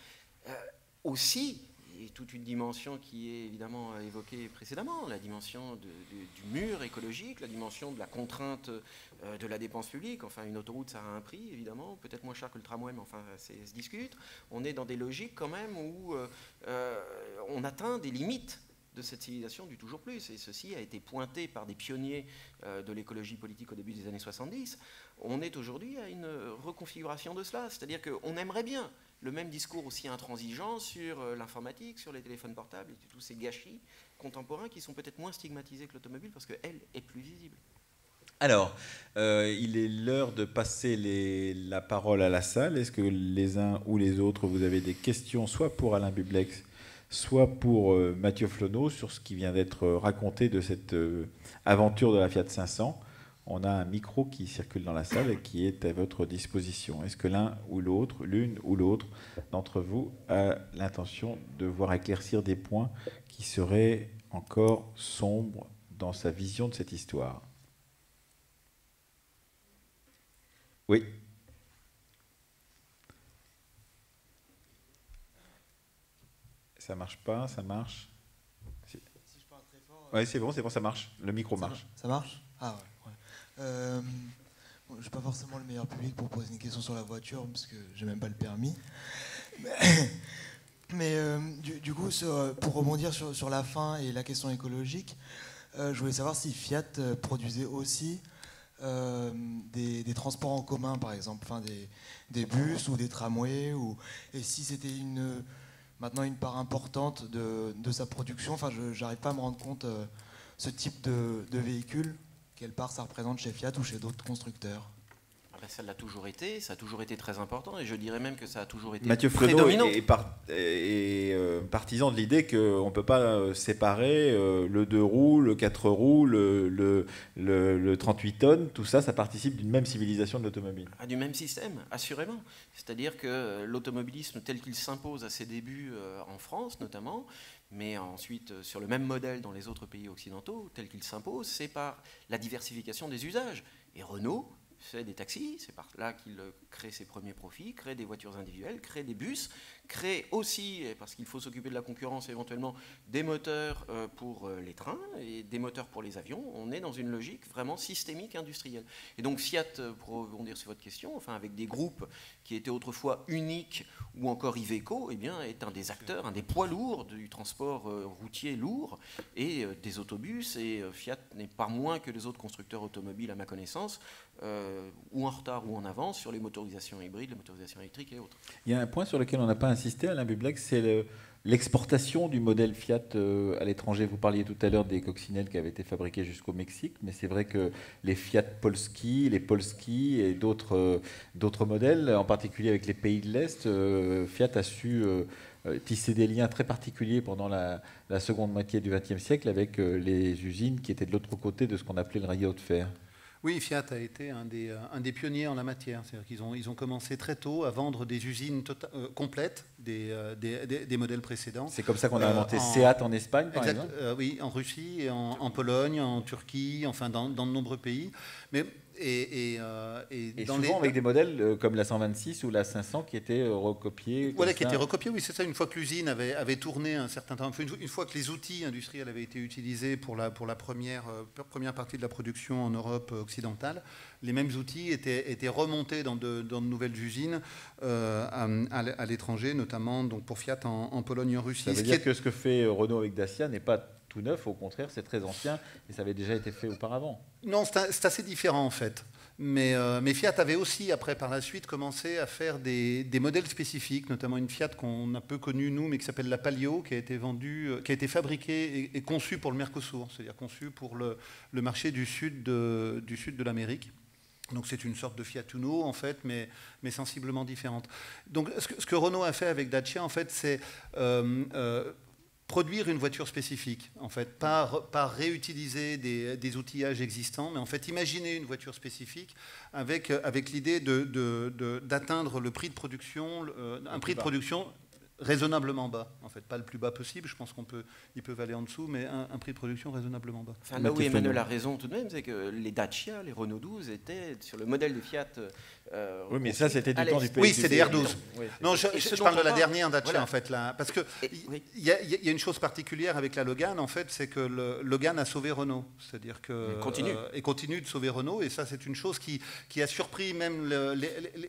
Aussi, il y a toute une dimension qui est évidemment évoquée précédemment, la dimension du mur écologique, la dimension de la contrainte de la dépense publique. Enfin, une autoroute, ça a un prix, évidemment, peut-être moins cher que le tramway, mais enfin, ça se discute. On est dans des logiques quand même où on atteint des limites de cette civilisation du toujours plus. Et ceci a été pointé par des pionniers de l'écologie politique au début des années 70. On est aujourd'hui à une reconfiguration de cela. C'est-à-dire qu'on aimerait bien le même discours aussi intransigeant sur l'informatique, sur les téléphones portables et tous ces gâchis contemporains qui sont peut-être moins stigmatisés que l'automobile parce qu'elle est plus visible. Alors, il est l'heure de passer la parole à la salle. Est-ce que les uns ou les autres, vous avez des questions, soit pour Alain Bublex, soit pour Mathieu Flodot, sur ce qui vient d'être raconté de cette aventure de la Fiat 500 ? On a un micro qui circule dans la salle et qui est à votre disposition. Est-ce que l'un ou l'autre, l'une ou l'autre d'entre vous a l'intention de voir éclaircir des points qui seraient encore sombres dans sa vision de cette histoire ? Oui. Ça marche pas, ça marche. Si je parle très fort. Oui, c'est bon, ça marche. Le micro marche. Ça marche ? Ah ouais. Je ne suis pas forcément le meilleur public pour poser une question sur la voiture parce que j'ai même pas le permis. Mais du coup, pour rebondir sur la fin et la question écologique, je voulais savoir si Fiat produisait aussi des transports en commun, par exemple, enfin des bus ou des tramways, et si c'était maintenant une part importante de sa production. Enfin, je n'arrive pas à me rendre compte ce type de véhicule. Quelle part ça représente chez Fiat ou chez d'autres constructeurs ? Ça l'a toujours été, ça a toujours été très important, et je dirais même que ça a toujours été Mathieu Flodot est partisan de l'idée qu'on ne peut pas séparer le 2 roues, le 4 roues, le 38 tonnes, tout ça, ça participe d'une même civilisation de l'automobile. Du même système, assurément. C'est-à-dire que l'automobilisme tel qu'il s'impose à ses débuts en France notamment, mais ensuite sur le même modèle dans les autres pays occidentaux, tel qu'il s'impose, c'est par la diversification des usages. Et Renault fait des taxis, c'est par là qu'il crée ses premiers profits, crée des voitures individuelles, crée des bus, crée aussi, parce qu'il faut s'occuper de la concurrence éventuellement, des moteurs pour les trains et des moteurs pour les avions. On est dans une logique vraiment systémique industrielle. Et donc Fiat, pour rebondir sur votre question, enfin avec des groupes qui étaient autrefois uniques ou encore Iveco, eh bien, est un des acteurs, un des poids lourds du transport routier lourd et des autobus. Et Fiat n'est pas moins que les autres constructeurs automobiles, à ma connaissance, ou en retard ou en avance sur les motorisations hybrides, les motorisations électriques et autres. Il y a un point sur lequel on n'a pas insisté, Alain Bublex, c'est l'exportation du modèle Fiat à l'étranger. Vous parliez tout à l'heure des coccinelles qui avaient été fabriquées jusqu'au Mexique, mais c'est vrai que les Fiat Polski, les Polski et d'autres modèles, en particulier avec les pays de l'Est, Fiat a su tisser des liens très particuliers pendant la seconde moitié du XXe siècle avec les usines qui étaient de l'autre côté de ce qu'on appelait le rayon de fer. Oui, Fiat a été un des pionniers en la matière. C'est-à-dire qu'ils ont commencé très tôt à vendre des usines complètes des modèles précédents. C'est comme ça qu'on a inventé Seat en Espagne, par exemple. Oui, en Russie, et en Pologne, en Turquie, enfin dans de nombreux pays. Mais et souvent avec des modèles comme la 126 ou la 500 qui étaient recopiés. Voilà, qui étaient recopiés, oui, c'est ça. Une fois que l'usine avait tourné un certain temps, une fois que les outils industriels avaient été utilisés pour la première partie de la production en Europe occidentale, les mêmes outils étaient remontés dans de nouvelles usines à l'étranger, notamment donc pour Fiat en Pologne et en Russie. Ça veut dire que ce que fait Renault avec Dacia n'est pas tout neuf, au contraire, c'est très ancien et ça avait déjà été fait auparavant. Non, c'est assez différent en fait. Mais Fiat avait aussi, après, par la suite, commencé à faire des modèles spécifiques, notamment une Fiat qu'on a peu connue, nous, mais qui s'appelle la Palio, qui a été fabriquée et conçue pour le Mercosur, c'est-à-dire conçue pour le marché du sud de l'Amérique. Donc c'est une sorte de Fiat Uno, en fait, mais sensiblement différente. Donc ce que Renault a fait avec Dacia, en fait, c'est produire une voiture spécifique, en fait, pas réutiliser des outillages existants, mais en fait imaginer une voiture spécifique avec l'idée d'atteindre le prix de production, un prix de production raisonnablement bas, en fait, pas le plus bas possible, je pense ils peuvent aller en dessous, mais un prix de production raisonnablement bas. Enfin, là où Emmanuel a raison tout de même, c'est que les Dacia, les Renault 12 étaient sur le modèle de Fiat. Oui, mais ça, c'était du temps du pays. Oui, c'est des R12. Oui, non, je parle de la dernière Dacia, voilà. En fait, là, parce qu'il y a une chose particulière avec la Logan, en fait, c'est que le Logan a sauvé Renault, c'est-à-dire que et continue de sauver Renault, et ça, c'est une chose qui a surpris même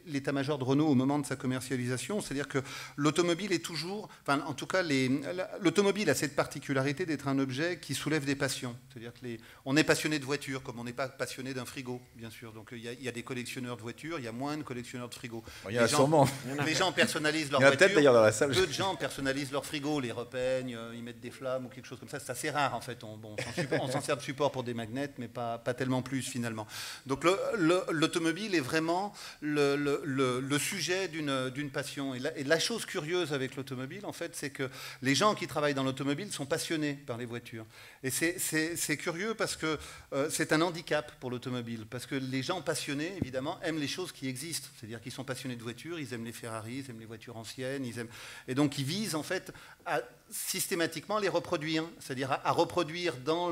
l'état-major de Renault au moment de sa commercialisation, c'est-à-dire que l'automobile est toujours, enfin, en tout cas, l'automobile a cette particularité d'être un objet qui soulève des passions, c'est-à-dire que on est passionné de voitures, comme on n'est pas passionné d'un frigo, bien sûr. Donc il y a des collectionneurs de voitures. Il y a moins de collectionneurs de frigo. Il y en a sûrement. Les gens personnalisent leur voiture. Il y en a peut-être d'ailleurs dans la salle. Peu de gens personnalisent leur frigo, les repeignent, ils mettent des flammes ou quelque chose comme ça. C'est assez rare en fait. On s'en sert de support pour des magnets, mais pas tellement plus finalement. Donc l'automobile est vraiment le sujet d'une passion. Et la chose curieuse avec l'automobile, en fait, c'est que les gens qui travaillent dans l'automobile sont passionnés par les voitures. Et c'est curieux parce que c'est un handicap pour l'automobile. Parce que les gens passionnés, évidemment, aiment les choses qui existent. C'est-à-dire qu'ils sont passionnés de voitures, ils aiment les Ferrari, ils aiment les voitures anciennes, et donc ils visent en fait à systématiquement les reproduire, c'est-à-dire à reproduire dans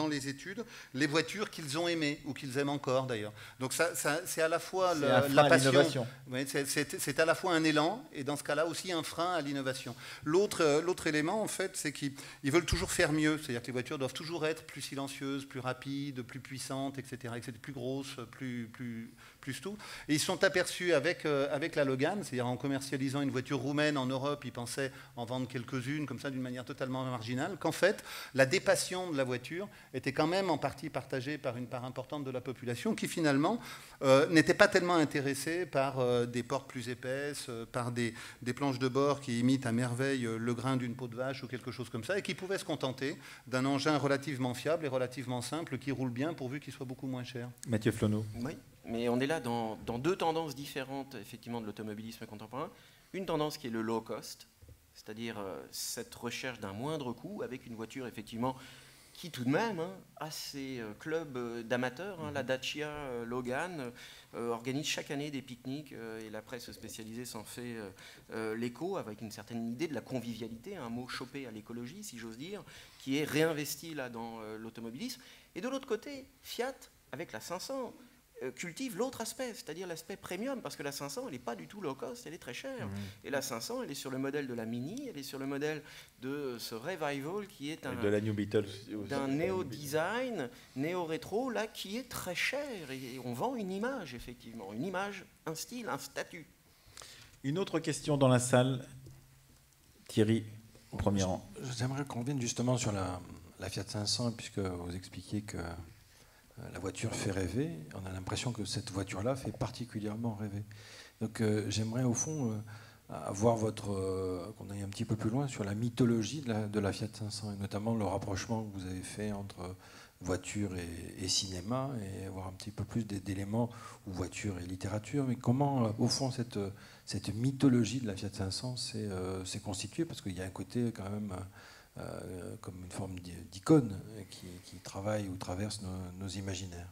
les études les voitures qu'ils ont aimées ou qu'ils aiment encore d'ailleurs. Donc ça c'est à la fois la passion, c'est à la fois un élan et dans ce cas-là aussi un frein à l'innovation. L'autre élément en fait, c'est qu'ils veulent toujours faire mieux, c'est-à-dire que les voitures doivent toujours être plus silencieuses, plus rapides, plus puissantes, etc., plus grosses, plus tout. Et ils sont aperçus avec la Logan, c'est-à-dire en commercialisant une voiture roumaine en Europe, ils pensaient en vendre quelques-unes comme ça d'une manière totalement marginale, qu'en fait la dépassion de la voiture était quand même en partie partagée par une part importante de la population qui finalement n'était pas tellement intéressée par des portes plus épaisses, par des planches de bord qui imitent à merveille le grain d'une peau de vache ou quelque chose comme ça, et qui pouvaient se contenter d'un engin relativement fiable et relativement simple qui roule bien pourvu qu'il soit beaucoup moins cher. Mathieu Flonneau. Oui. Mais on est là dans deux tendances différentes, effectivement, de l'automobilisme contemporain. Une tendance qui est le low cost, c'est-à-dire cette recherche d'un moindre coût avec une voiture, effectivement, qui tout de même a ses clubs d'amateurs. La Dacia Logan organise chaque année des pique-niques et la presse spécialisée s'en fait l'écho avec une certaine idée de la convivialité, un mot chopé à l'écologie, si j'ose dire, qui est réinvesti là dans l'automobilisme. Et de l'autre côté, Fiat, avec la 500, cultive l'autre aspect, c'est-à-dire l'aspect premium, parce que la 500, elle n'est pas du tout low cost, elle est très chère. Et la 500, elle est sur le modèle de la Mini, elle est sur le modèle de ce Revival qui est de la New Beetle, d'un néo-design, néo-rétro, là, qui est très cher. Et on vend une image, effectivement, une image, un style, un statut. Une autre question dans la salle. Thierry, au premier rang. J'aimerais qu'on revienne justement sur la Fiat 500, puisque vous expliquiez que la voiture fait rêver. On a l'impression que cette voiture-là fait particulièrement rêver. Donc j'aimerais au fond à voir qu'on aille un petit peu plus loin sur la mythologie de la Fiat 500, et notamment le rapprochement que vous avez fait entre voiture et cinéma, et avoir un petit peu plus d'éléments, ou voiture et littérature. Mais comment, au fond, cette mythologie de la Fiat 500 s'est constituée? Parce qu'il y a un côté quand même comme une forme d'icône qui travaille ou traverse nos imaginaires.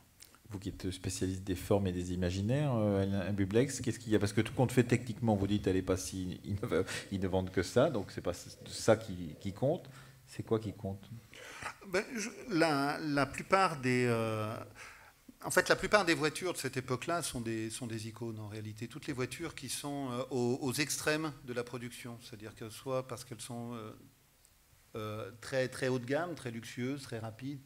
Vous qui êtes spécialiste des formes et des imaginaires, Alain Bublex, qu'est-ce qu'il y a? Parce que tout compte fait, techniquement, vous dites, elle n'est pas si innovante que ça, donc c'est pas ça qui compte. C'est quoi qui compte? La plupart des... En fait, la plupart des voitures de cette époque-là sont des icônes, en réalité. Toutes les voitures qui sont aux extrêmes de la production, c'est-à-dire que soit parce qu'elles sont très, très haut de gamme, très luxueuses, très rapides,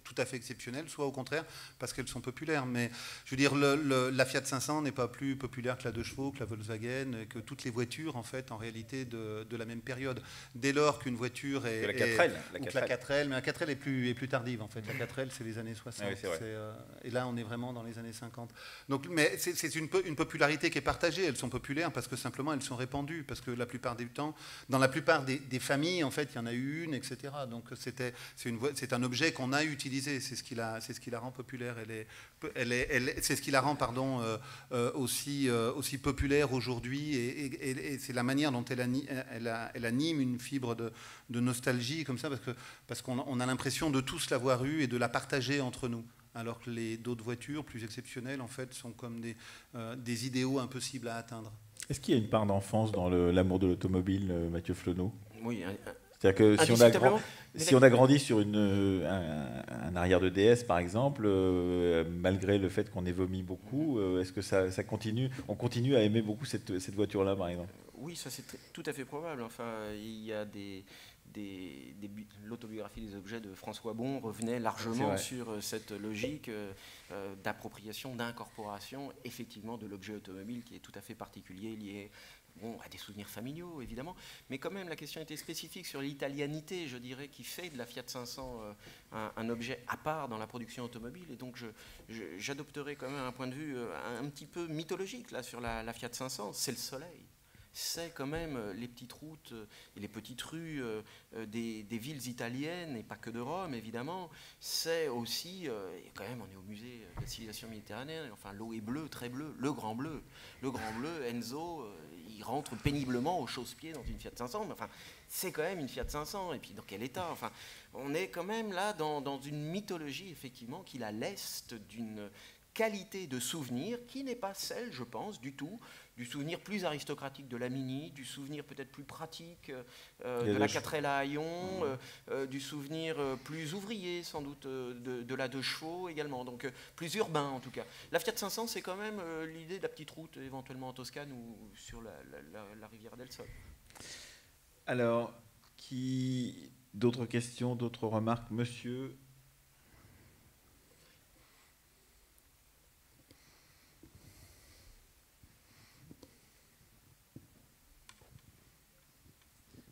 tout à fait exceptionnelles, soit au contraire parce qu'elles sont populaires. Mais je veux dire, la Fiat 500 n'est pas plus populaire que la 2 chevaux, que la Volkswagen, que toutes les voitures, en fait, en réalité, de la même période. Dès lors qu'une voiture est... La 4L. La 4L, mais la 4L est plus tardive, en fait. La 4L, c'est les années 60. Ah oui, c'est vrai. Et là, on est vraiment dans les années 50. Donc, mais c'est une popularité qui est partagée. Elles sont populaires parce que simplement, elles sont répandues. Parce que la plupart du temps, dans la plupart des familles, en fait, il y en a eu une, etc. Donc c'est un objet qu'on a utilisé, c'est ce qui la rend populaire. C'est ce qui la rend aussi populaire aujourd'hui, et c'est la manière dont elle anime une fibre de nostalgie comme ça, parce qu'on a l'impression de tous l'avoir eue et de la partager entre nous. Alors que d'autres voitures plus exceptionnelles, en fait, sont comme des idéaux impossibles à atteindre. Est-ce qu'il y a une part d'enfance dans l'amour de l'automobile, Mathieu Flonneau? Oui. C'est-à-dire que si on a grandi sur un arrière de DS, par exemple, malgré le fait qu'on ait vomi beaucoup, est-ce que ça continue? On continue à aimer beaucoup cette voiture-là, par exemple? Oui, ça c'est tout à fait probable. Enfin, il y a l'autobiographie des objets de François Bon revenait largement sur cette logique d'appropriation, d'incorporation, effectivement, de l'objet automobile qui est tout à fait particulier, lié à des souvenirs familiaux, évidemment. Mais quand même, la question était spécifique sur l'italianité, je dirais, qui fait de la Fiat 500 un objet à part dans la production automobile. Et donc, j'adopterais quand même un point de vue un petit peu mythologique là, sur la Fiat 500. C'est le soleil. C'est quand même les petites routes et les petites rues des villes italiennes, et pas que de Rome, évidemment. C'est aussi, et quand même, on est au musée de la civilisation méditerranéenne, enfin, l'eau est bleue, très bleue, le grand bleu. Le grand bleu, Enzo, il rentre péniblement au chausse-pied dans une Fiat 500, mais enfin, c'est quand même une Fiat 500, et puis dans quel état? Enfin, on est quand même là dans une mythologie, effectivement, qui la leste d'une qualité de souvenir qui n'est pas celle, je pense, du tout, du souvenir plus aristocratique de la Mini, du souvenir peut-être plus pratique de la 4L à haillons, du souvenir plus ouvrier, sans doute, de la 2 chevaux également, donc plus urbain en tout cas. La Fiat 500, c'est quand même l'idée de la petite route, éventuellement en Toscane ou sur la rivière del Sol. Alors, d'autres questions, d'autres remarques, monsieur?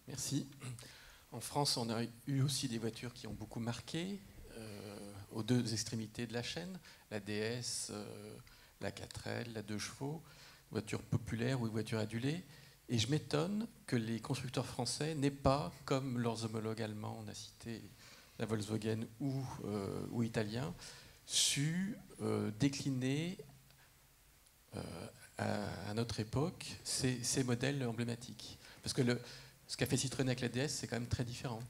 Merci. En France, on a eu aussi des voitures qui ont beaucoup marqué aux deux extrémités de la chaîne, la DS, la 4L, la 2 chevaux, voitures populaires ou voitures adulées. Et je m'étonne que les constructeurs français n'aient pas, comme leurs homologues allemands, on a cité la Volkswagen ou italien, su décliner à notre époque ces modèles emblématiques. Parce que ce qu'a fait Citroën avec la DS, c'est quand même très différent.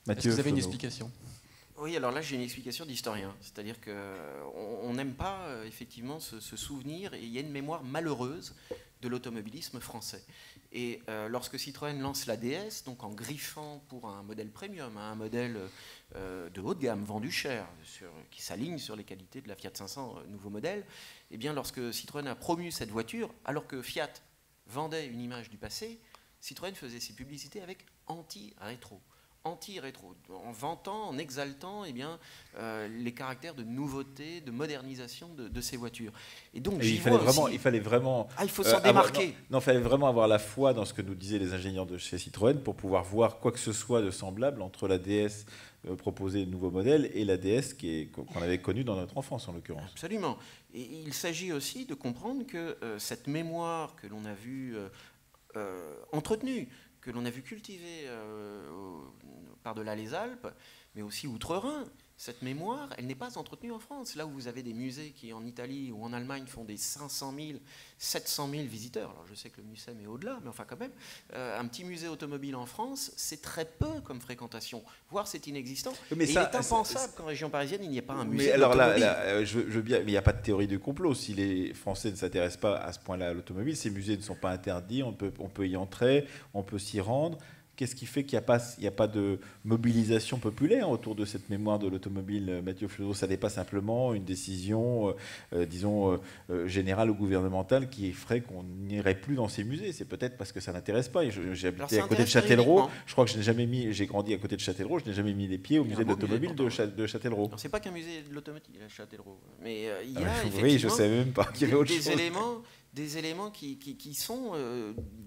Est-ce que vous avez une explication? Oui, alors là, j'ai une explication d'historien. C'est-à-dire qu'on n'aime pas, effectivement, ce souvenir, et il y a une mémoire malheureuse de l'automobilisme français. Et lorsque Citroën lance la DS, donc en griffant pour un modèle premium, un modèle de haut de gamme, vendu cher, qui s'aligne sur les qualités de la Fiat 500 nouveau modèle, eh bien, lorsque Citroën a promu cette voiture, alors que Fiat vendait une image du passé, Citroën faisait ses publicités avec anti-rétro, en vantant, en exaltant les caractères de nouveauté, de modernisation de ces voitures. Et donc, il fallait vraiment. Il faut s'en démarquer. Il fallait vraiment avoir la foi dans ce que nous disaient les ingénieurs de chez Citroën pour pouvoir voir quoi que ce soit de semblable entre la DS proposée de nouveau modèle et la DS qu'on avait connue dans notre enfance, en l'occurrence. Absolument. Et il s'agit aussi de comprendre que cette mémoire que l'on a vue entretenue, que l'on a vu cultiver par-delà les Alpes, mais aussi outre-Rhin. Cette mémoire, elle n'est pas entretenue en France. Là où vous avez des musées qui, en Italie ou en Allemagne, font des 500 000, 700 000 visiteurs, alors je sais que le MUSEM est au-delà, mais enfin quand même, un petit musée automobile en France, c'est très peu comme fréquentation, voire c'est inexistant. Mais et ça, il est impensable qu'en région parisienne, il n'y ait pas un musée mais alors automobile. là, je veux bien, mais il n'y a pas de théorie du complot. Si les Français ne s'intéressent pas à ce point-là à l'automobile, ces musées ne sont pas interdits, on peut y entrer, on peut s'y rendre. Qu'est-ce qui fait qu'il n'y a pas de mobilisation populaire autour de cette mémoire de l'automobile, Mathieu Fleureau? Ça n'est pas simplement une décision, disons, générale ou gouvernementale qui ferait qu'on n'irait plus dans ces musées. C'est peut-être parce que ça n'intéresse pas. J'ai habité à côté de Châtellerault. Je crois que j'ai grandi à côté de Châtellerault. Je n'ai jamais mis les pieds au musée de l'automobile de Châtellerault. C'est pas qu'un musée de l'automobile à Châtellerault, mais il y a effectivement, oui, je savais même pas qu'il y avait autre chose. Des éléments qui sont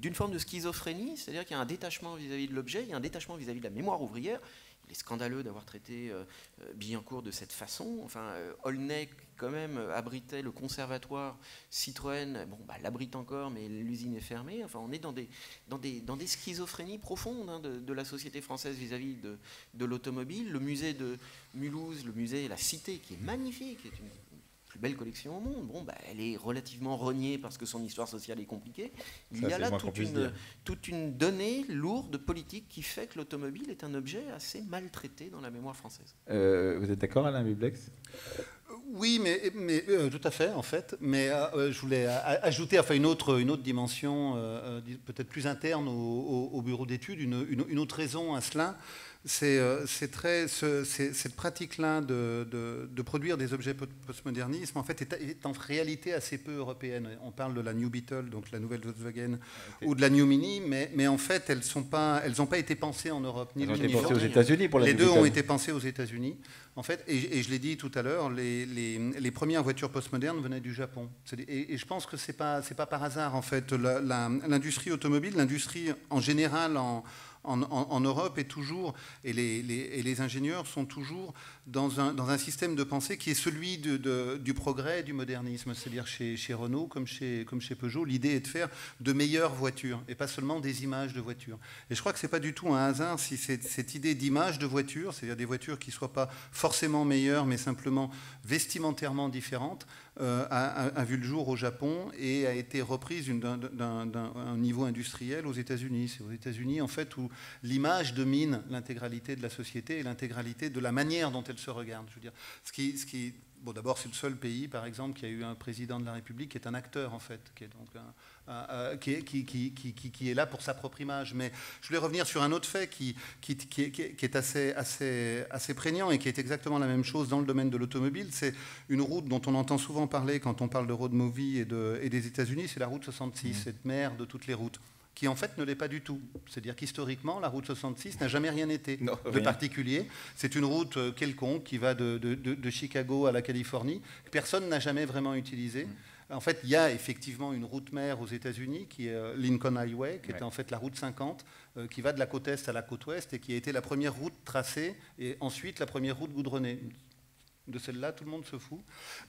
d'une forme de schizophrénie, c'est-à-dire qu'il y a un détachement vis-à-vis de l'objet, il y a un détachement vis-à-vis de la mémoire ouvrière. Il est scandaleux d'avoir traité Billancourt de cette façon. Enfin, Aulnay, quand même, abritait le conservatoire. Citroën, bon, l'abrite encore, mais l'usine est fermée. Enfin, on est dans des schizophrénies profondes de la société française vis-à-vis de l'automobile. Le musée de Mulhouse, le musée La Cité, qui est magnifique, qui est une plus belle collection au monde. Bon, elle est relativement reniée parce que son histoire sociale est compliquée. Il y a là toute une donnée lourde politique qui fait que l'automobile est un objet assez maltraité dans la mémoire française. Vous êtes d'accord, Alain Bublex? Oui, mais tout à fait, en fait. Mais je voulais ajouter une autre dimension, peut-être plus interne au bureau d'études, une autre raison à cela. C'est cette pratique-là de produire des objets postmodernisme, en fait, est en réalité assez peu européenne. On parle de la New Beetle, donc la nouvelle Volkswagen, ou de la New Mini, mais en fait, elles n'ont pas été pensées en Europe. Elles ont été pensées aux États-Unis pour la New Beetle. Les deux ont été pensées aux États-Unis. En fait, et je l'ai dit tout à l'heure, les premières voitures postmodernes venaient du Japon. Et je pense que c'est pas par hasard, en fait. L'industrie automobile, l'industrie en général en Europe est toujours, et les ingénieurs sont toujours dans un système de pensée qui est celui du progrès et du modernisme. C'est-à-dire chez Renault, comme chez Peugeot, l'idée est de faire de meilleures voitures et pas seulement des images de voitures. Et je crois que ce n'est pas du tout un hasard si cette idée d'image de voiture, c'est-à-dire des voitures qui ne soient pas forcément meilleures, mais simplement vestimentairement différentes, a vu le jour au Japon et a été reprise d'un niveau industriel aux États-Unis. C'est aux États-Unis, en fait, où l'image domine l'intégralité de la société et l'intégralité de la manière dont elle se regarde. Je veux dire, bon, d'abord, c'est le seul pays, par exemple, qui a eu un président de la République qui est un acteur, en fait, qui est donc qui est là pour sa propre image. Mais je voulais revenir sur un autre fait qui est assez prégnant et qui est exactement la même chose dans le domaine de l'automobile. C'est une route dont on entend souvent parler quand on parle de road movie et des États-Unis, c'est la route 66, cette mère de toutes les routes, qui en fait ne l'est pas du tout. C'est-à-dire qu'historiquement, la route 66 n'a jamais rien été de particulier. C'est une route quelconque qui va de Chicago à la Californie, que personne n'a jamais vraiment utilisée. En fait, il y a effectivement une route mère aux États-Unis qui est Lincoln Highway, qui était en fait la route 50, qui va de la côte est à la côte ouest et qui a été la première route tracée et ensuite la première route goudronnée. De celle-là, tout le monde se fout.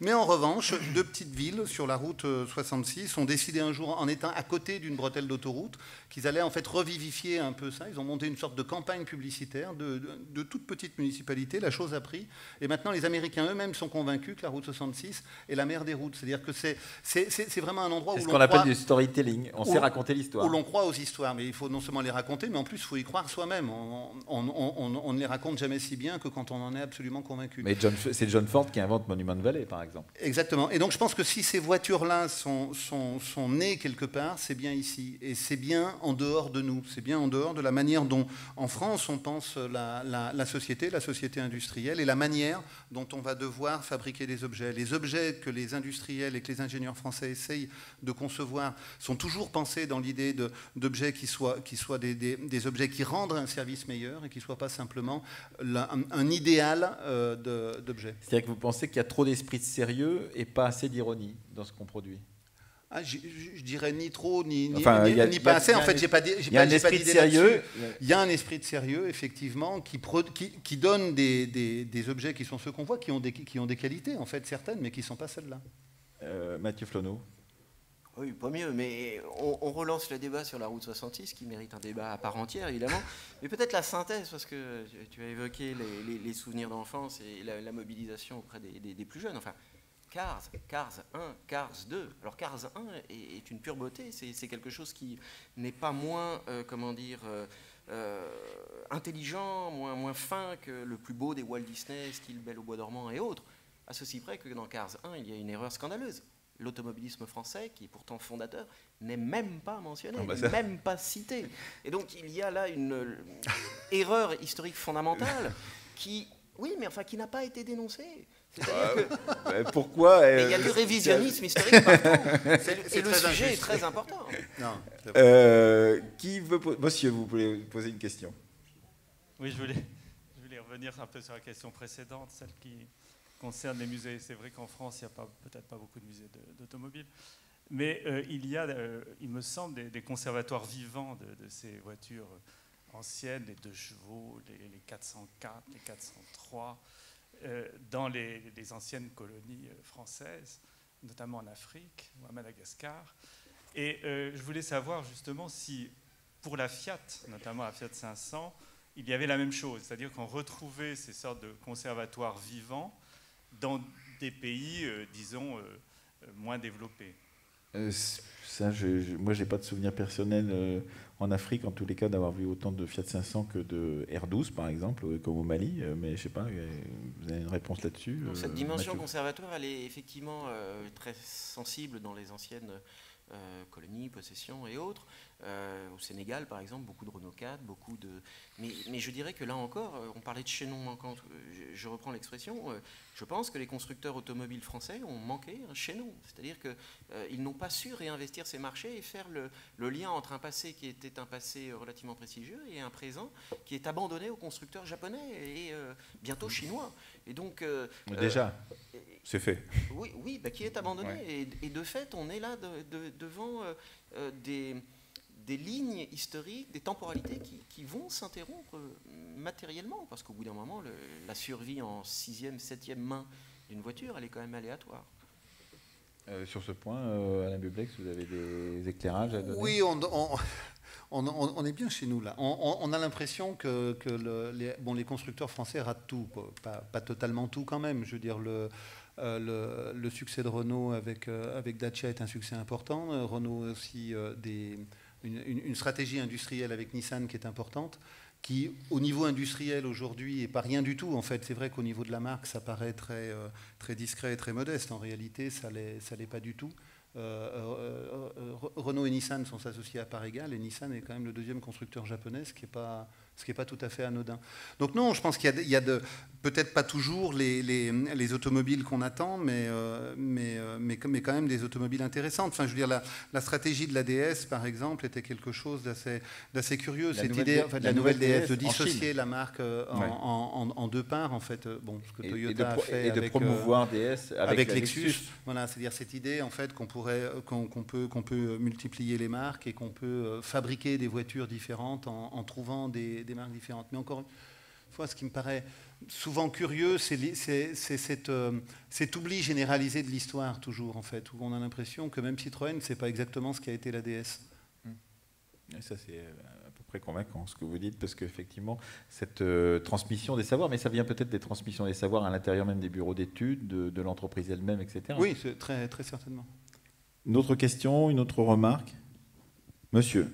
Mais en revanche, deux petites villes sur la route 66 ont décidé un jour, en étant à côté d'une bretelle d'autoroute, qu'ils allaient en fait revivifier un peu ça. Ils ont monté une sorte de campagne publicitaire de toute petite municipalité. La chose a pris. Et maintenant, les Américains eux-mêmes sont convaincus que la route 66 est la mère des routes. C'est-à-dire que c'est vraiment un endroit où l'on croit... C'est ce qu'on appelle du storytelling. On sait raconter l'histoire. Où l'on croit aux histoires. Mais il faut non seulement les raconter, mais en plus, il faut y croire soi-même. On ne les raconte jamais si bien que quand on en est absolument convaincu. Mais c'est John Ford qui invente Monument Valley, par exemple. Exactement. Et donc, je pense que si ces voitures-là sont nées quelque part, c'est bien ici. Et c'est bien en dehors de nous. C'est bien en dehors de la manière dont, en France, on pense la société industrielle et la manière dont on va devoir fabriquer des objets. Les objets que les industriels et que les ingénieurs français essayent de concevoir sont toujours pensés dans l'idée d'objets qui soient des objets qui rendent un service meilleur et qui ne soient pas simplement un idéal d'objets. C'est-à-dire que vous pensez qu'il y a trop d'esprit de sérieux et pas assez d'ironie dans ce qu'on produit? Je dirais ni trop, ni pas assez. En fait, j'ai pas dit sérieux. Il y a un esprit de sérieux, effectivement, qui donne des objets qui sont ceux qu'on voit, qui ont des qualités, en fait, certaines, mais qui ne sont pas celles-là. Mathieu Flonneau. Oui, pas mieux, mais on relance le débat sur la route 66, qui mérite un débat à part entière, évidemment. Mais peut-être la synthèse, parce que tu as évoqué les souvenirs d'enfance et la mobilisation auprès des plus jeunes. Enfin, Cars 1, Cars 2. Alors Cars 1 est une pure beauté, c'est quelque chose qui n'est pas moins, intelligent, moins fin que le plus beau des Walt Disney, style Belle au bois dormant et autres. À ceci près que dans Cars 1, il y a une erreur scandaleuse. L'automobilisme français, qui est pourtant fondateur, n'est même pas mentionné, n'est même pas cité. Et donc il y a là une erreur historique fondamentale qui, oui, mais enfin qui n'a pas été dénoncée. C'est-à-dire que pourquoi mais il y a du révisionnisme historique partout. Et le sujet est très important. Non. Monsieur, vous pouvez poser une question. Oui, je voulais revenir un peu sur la question précédente, celle qui concerne les musées. C'est vrai qu'en France, il n'y a peut-être pas beaucoup de musées d'automobiles, mais il y a, il me semble, des conservatoires vivants de ces voitures anciennes, les 2 chevaux, les 404, les 403, dans les anciennes colonies françaises, notamment en Afrique ou à Madagascar. Et je voulais savoir justement si, pour la Fiat, notamment la Fiat 500, il y avait la même chose, c'est-à-dire qu'on retrouvait ces sortes de conservatoires vivants dans des pays, disons, moins développés. Moi, j'ai pas de souvenir personnel en Afrique, en tous les cas, d'avoir vu autant de Fiat 500 que de R12, par exemple, comme au Mali. Mais je sais pas, vous avez une réponse là-dessus? Cette dimension conservatoire, elle est effectivement très sensible dans les anciennes colonies, possessions et autres. Au Sénégal, par exemple, beaucoup de Renault 4, beaucoup de... Mais je dirais que là encore, on parlait de chaînon manquant, je reprends l'expression, je pense que les constructeurs automobiles français ont manqué un chaînon. C'est-à-dire qu'ils n'ont pas su réinvestir ces marchés et faire le lien entre un passé qui était un passé relativement prestigieux et un présent qui est abandonné aux constructeurs japonais et bientôt chinois. Et donc... déjà, c'est fait. Oui, qui est abandonné. Ouais. Et de fait, on est là devant des lignes historiques, des temporalités qui vont s'interrompre matériellement, parce qu'au bout d'un moment, la survie en 6e, 7e main d'une voiture, elle est quand même aléatoire. Sur ce point, Alain Bublex, vous avez des éclairages à donner? Oui, on est bien chez nous là. On a l'impression que les constructeurs français ratent tout, pas totalement tout quand même. Je veux dire, le succès de Renault avec Dacia est un succès important. Renault a aussi une stratégie industrielle avec Nissan qui est importante, qui au niveau industriel aujourd'hui n'est pas rien du tout. En fait, c'est vrai qu'au niveau de la marque, ça paraît très discret et très modeste. En réalité, ça l'est pas du tout. Renault et Nissan sont associés à part égale, et Nissan est quand même le 2e constructeur japonais, ce qui est pas tout à fait anodin. Donc non, je pense qu'il y a peut-être pas toujours les automobiles qu'on attend, mais quand même des automobiles intéressantes. Enfin, je veux dire, la stratégie de la DS, par exemple, était quelque chose d'assez curieux. Cette idée, la nouvelle DS, de dissocier la marque en 2 parts, en fait. Bon, ce que Toyota a fait et de promouvoir DS avec Lexus. Voilà, c'est-à-dire cette idée, en fait, qu'on peut multiplier les marques et qu'on peut fabriquer des voitures différentes en trouvant des marques différentes. Mais encore une fois, ce qui me paraît souvent curieux, c'est cet oubli généralisé de l'histoire, toujours, en fait, où on a l'impression que même Citroën, c'est pas exactement ce qu'a été la DS. Et ça, c'est à peu près convaincant, ce que vous dites, parce qu'effectivement, cette transmission des savoirs, mais ça vient peut-être des transmissions des savoirs à l'intérieur même des bureaux d'études, de l'entreprise elle-même, etc. Oui, c'est très, très certainement. Une autre question, une autre remarque? Monsieur?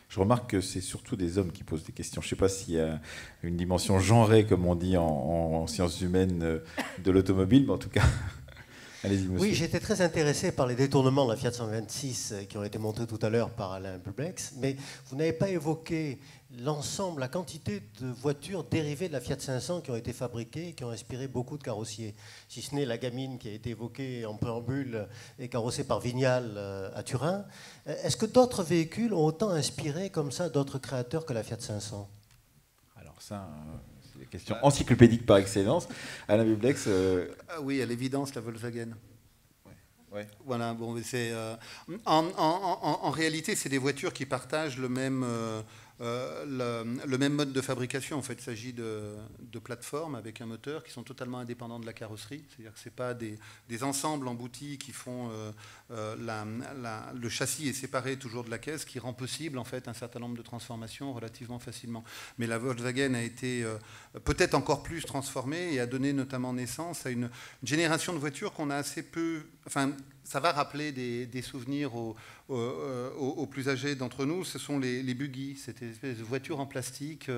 Je remarque que c'est surtout des hommes qui posent des questions. Je ne sais pas s'il y a une dimension genrée, comme on dit en sciences humaines, de l'automobile, mais en tout cas, allez-y, monsieur. Oui, j'étais très intéressé par les détournements de la Fiat 126 qui ont été montrés tout à l'heure par Alain Bublex, mais vous n'avez pas évoqué l'ensemble, la quantité de voitures dérivées de la Fiat 500 qui ont été fabriquées et qui ont inspiré beaucoup de carrossiers, si ce n'est la gamine qui a été évoquée en préambule et carrossée par Vignal à Turin. Est-ce que d'autres véhicules ont autant inspiré comme ça d'autres créateurs que la Fiat 500? Alors ça, c'est des questions encyclopédiques par excellence. Alain Bublex. Oui, à l'évidence, la Volkswagen. Ouais. Voilà, bon, en réalité, c'est des voitures qui partagent le même le même mode de fabrication. En fait, il s'agit de plateformes avec un moteur qui sont totalement indépendants de la carrosserie. C'est-à-dire que ce n'est pas des ensembles emboutis qui font... le châssis est séparé toujours de la caisse, qui rend possible en fait un certain nombre de transformations relativement facilement. Mais la Volkswagen a été peut-être encore plus transformée et a donné notamment naissance à une génération de voitures qu'on a assez peu... Enfin, ça va rappeler des souvenirs aux plus âgés d'entre nous. Ce sont les buggy, cette espèce de voitures en plastique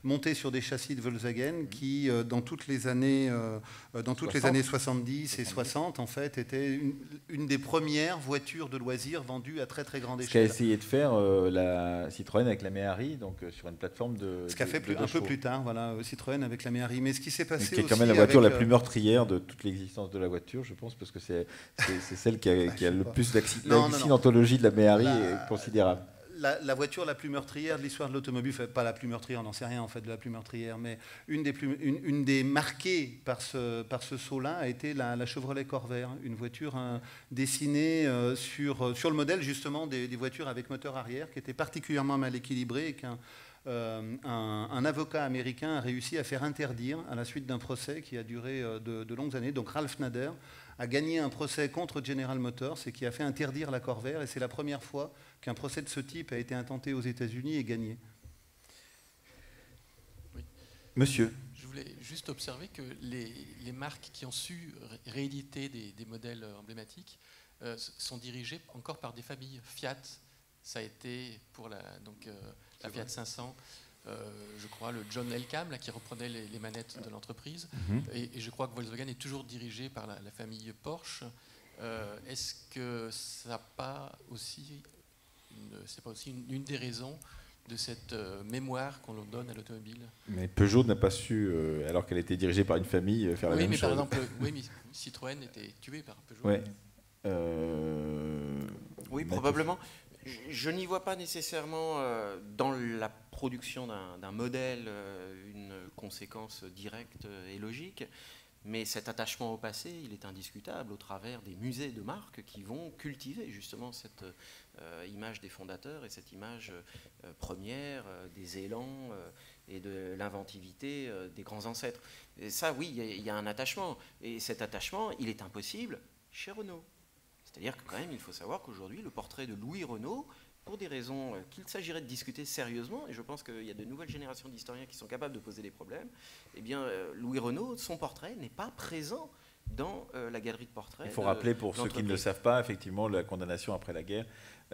montées sur des châssis de Volkswagen qui, dans toutes les années 70 et 60, en fait, étaient une des premières voitures de loisirs vendues à très très grande échelle. Ce qu'a essayé de faire la Citroën avec la Méhari, donc sur une plateforme de... Ce qu'a fait un peu plus tard, voilà, Citroën avec la Méhari. Mais ce qui s'est passé qui est quand même la voiture la plus meurtrière de toute l'existence de la voiture, je pense, parce que c'est celle qui a le plus d'accidentologie de la Méhari est considérable. La voiture la plus meurtrière de l'histoire de l'automobile, pas la plus meurtrière, on n'en sait rien en fait de la plus meurtrière, mais une des marquées par ce saut-là a été la Chevrolet Corvair, une voiture dessinée sur le modèle justement des voitures avec moteur arrière, qui était particulièrement mal équilibrée et qu'un avocat américain a réussi à faire interdire à la suite d'un procès qui a duré de longues années. Donc Ralph Nader a gagné un procès contre General Motors et qui a fait interdire la Corvair, et c'est la première fois qu'un procès de ce type a été intenté aux États-Unis et gagné. Oui. Monsieur. Je voulais juste observer que les marques qui ont su rééditer des modèles emblématiques sont dirigées encore par des familles. Fiat, ça a été pour la Fiat 500. Je crois le John Elkann là, qui reprenait les manettes de l'entreprise, et je crois que Volkswagen est toujours dirigé par la famille Porsche. Est-ce que ça n'a pas aussi c'est pas aussi une des raisons de cette mémoire qu'on donne à l'automobile? Mais Peugeot n'a pas su, alors qu'elle était dirigée par une famille, faire la même chose. Par exemple, mais Citroën était tué par Peugeot. Ouais. Oui, probablement. Je n'y vois pas nécessairement dans la production d'un modèle une conséquence directe et logique, mais cet attachement au passé, il est indiscutable au travers des musées de marques qui vont cultiver justement cette image des fondateurs et cette image première des élans et de l'inventivité des grands ancêtres. Et ça, oui, il y a un attachement, et cet attachement, il est impossible chez Renault. C'est-à-dire que quand même, il faut savoir qu'aujourd'hui, le portrait de Louis Renault, pour des raisons qu'il s'agirait de discuter sérieusement, et je pense qu'il y a de nouvelles générations d'historiens qui sont capables de poser des problèmes, eh bien, Louis Renault, son portrait n'est pas présent dans la galerie de portraits. Il faut rappeler, pour ceux qui ne le savent pas, effectivement, la condamnation après la guerre,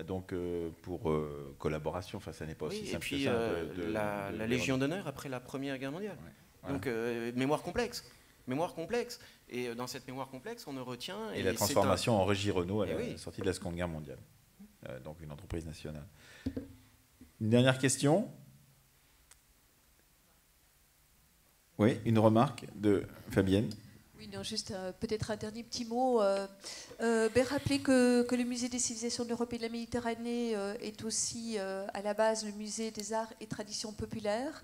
donc pour collaboration, enfin, ça n'est pas aussi simple que ça. La Légion d'honneur après la Première Guerre mondiale. Ouais. Donc, mémoire complexe. Et dans cette mémoire complexe, on ne retient... Et la transformation en régie Renault à la sortie de la Seconde Guerre mondiale. Donc une entreprise nationale. Une dernière question? Oui, une remarque de Fabienne. Oui, non, juste peut-être un dernier petit mot. Rappeler que le Musée des civilisations de l'Europe et de la Méditerranée est aussi à la base le musée des arts et traditions populaires.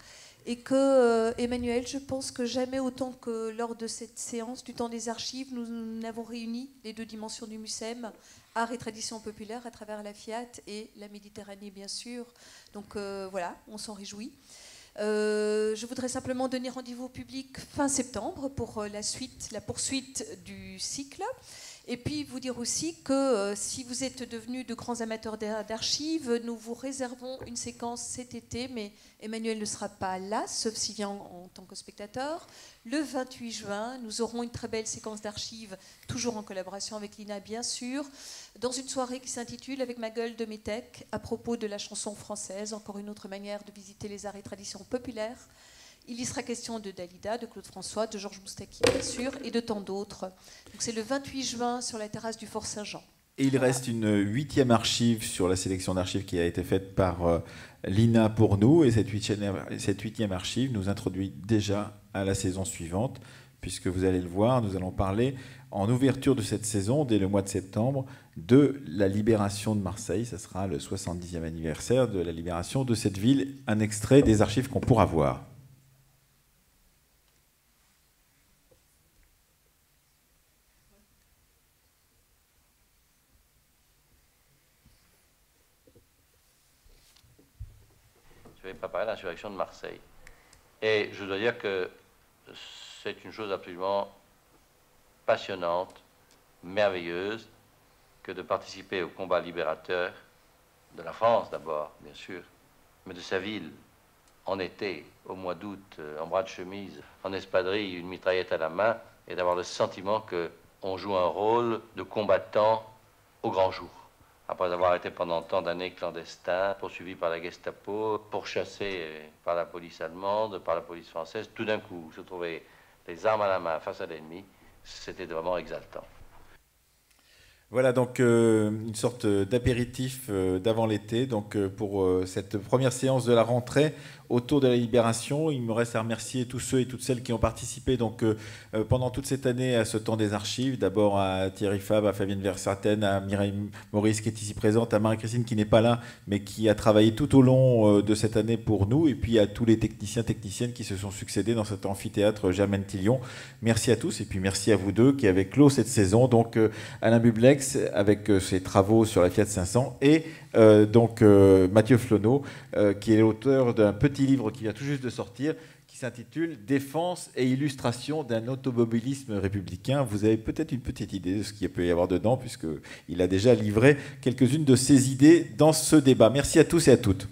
Et que, Emmanuel, je pense que jamais autant que lors de cette séance du temps des archives, nous n'avons réuni les deux dimensions du MUSEM, art et tradition populaire, à travers la Fiat et la Méditerranée, bien sûr. Donc voilà, on s'en réjouit. Je voudrais simplement donner rendez-vous au public fin septembre pour la poursuite du cycle. Et puis vous dire aussi que si vous êtes devenus de grands amateurs d'archives, nous vous réservons une séquence cet été, mais Emmanuel ne sera pas là, sauf s'il vient en tant que spectateur. Le 28 juin, nous aurons une très belle séquence d'archives, toujours en collaboration avec l'INA bien sûr, dans une soirée qui s'intitule « Avec ma gueule de métèque » à propos de la chanson française, encore une autre manière de visiter les arts et traditions populaires. Il y sera question de Dalida, de Claude François, de Georges Moustaki, bien sûr, et de tant d'autres. Donc c'est le 28 juin sur la terrasse du Fort Saint-Jean. Et il reste une 8e archive sur la sélection d'archives qui a été faite par l'INA pour nous. Et cette 8e archive nous introduit déjà à la saison suivante, puisque vous allez le voir, nous allons parler en ouverture de cette saison, dès le mois de septembre, de la libération de Marseille. Ce sera le 70e anniversaire de la libération de cette ville. Un extrait des archives qu'on pourra voir. Je avait préparé l'insurrection de Marseille. Et je dois dire que c'est une chose absolument passionnante, merveilleuse, que de participer au combat libérateur de la France d'abord, bien sûr, mais de sa ville, en été, au mois d'août, en bras de chemise, en espadrille, une mitraillette à la main, et d'avoir le sentiment qu'on joue un rôle de combattant au grand jour. Après avoir été pendant tant d'années clandestin, poursuivi par la Gestapo, pourchassé par la police allemande, par la police française, tout d'un coup, se trouver les armes à la main face à l'ennemi, c'était vraiment exaltant. Voilà donc une sorte d'apéritif d'avant l'été. Donc pour cette première séance de la rentrée autour de la Libération, il me reste à remercier tous ceux et toutes celles qui ont participé donc pendant toute cette année à ce temps des archives. D'abord à Thierry Fabre, à Fabienne Versaten, à Mireille Maurice qui est ici présente, à Marie-Christine qui n'est pas là mais qui a travaillé tout au long de cette année pour nous, et puis à tous les techniciennes qui se sont succédés dans cet amphithéâtre Germaine Tillion. Merci à tous et puis merci à vous deux qui avez clos cette saison. Donc Alain Bublex avec ses travaux sur la Fiat 500 et Mathieu Flonneau qui est l'auteur d'un petit livre qui vient tout juste de sortir qui s'intitule « Défense et illustration d'un automobilisme républicain ». Vous avez peut-être une petite idée de ce qu'il peut y avoir dedans puisqu'il a déjà livré quelques-unes de ses idées dans ce débat. Merci à tous et à toutes.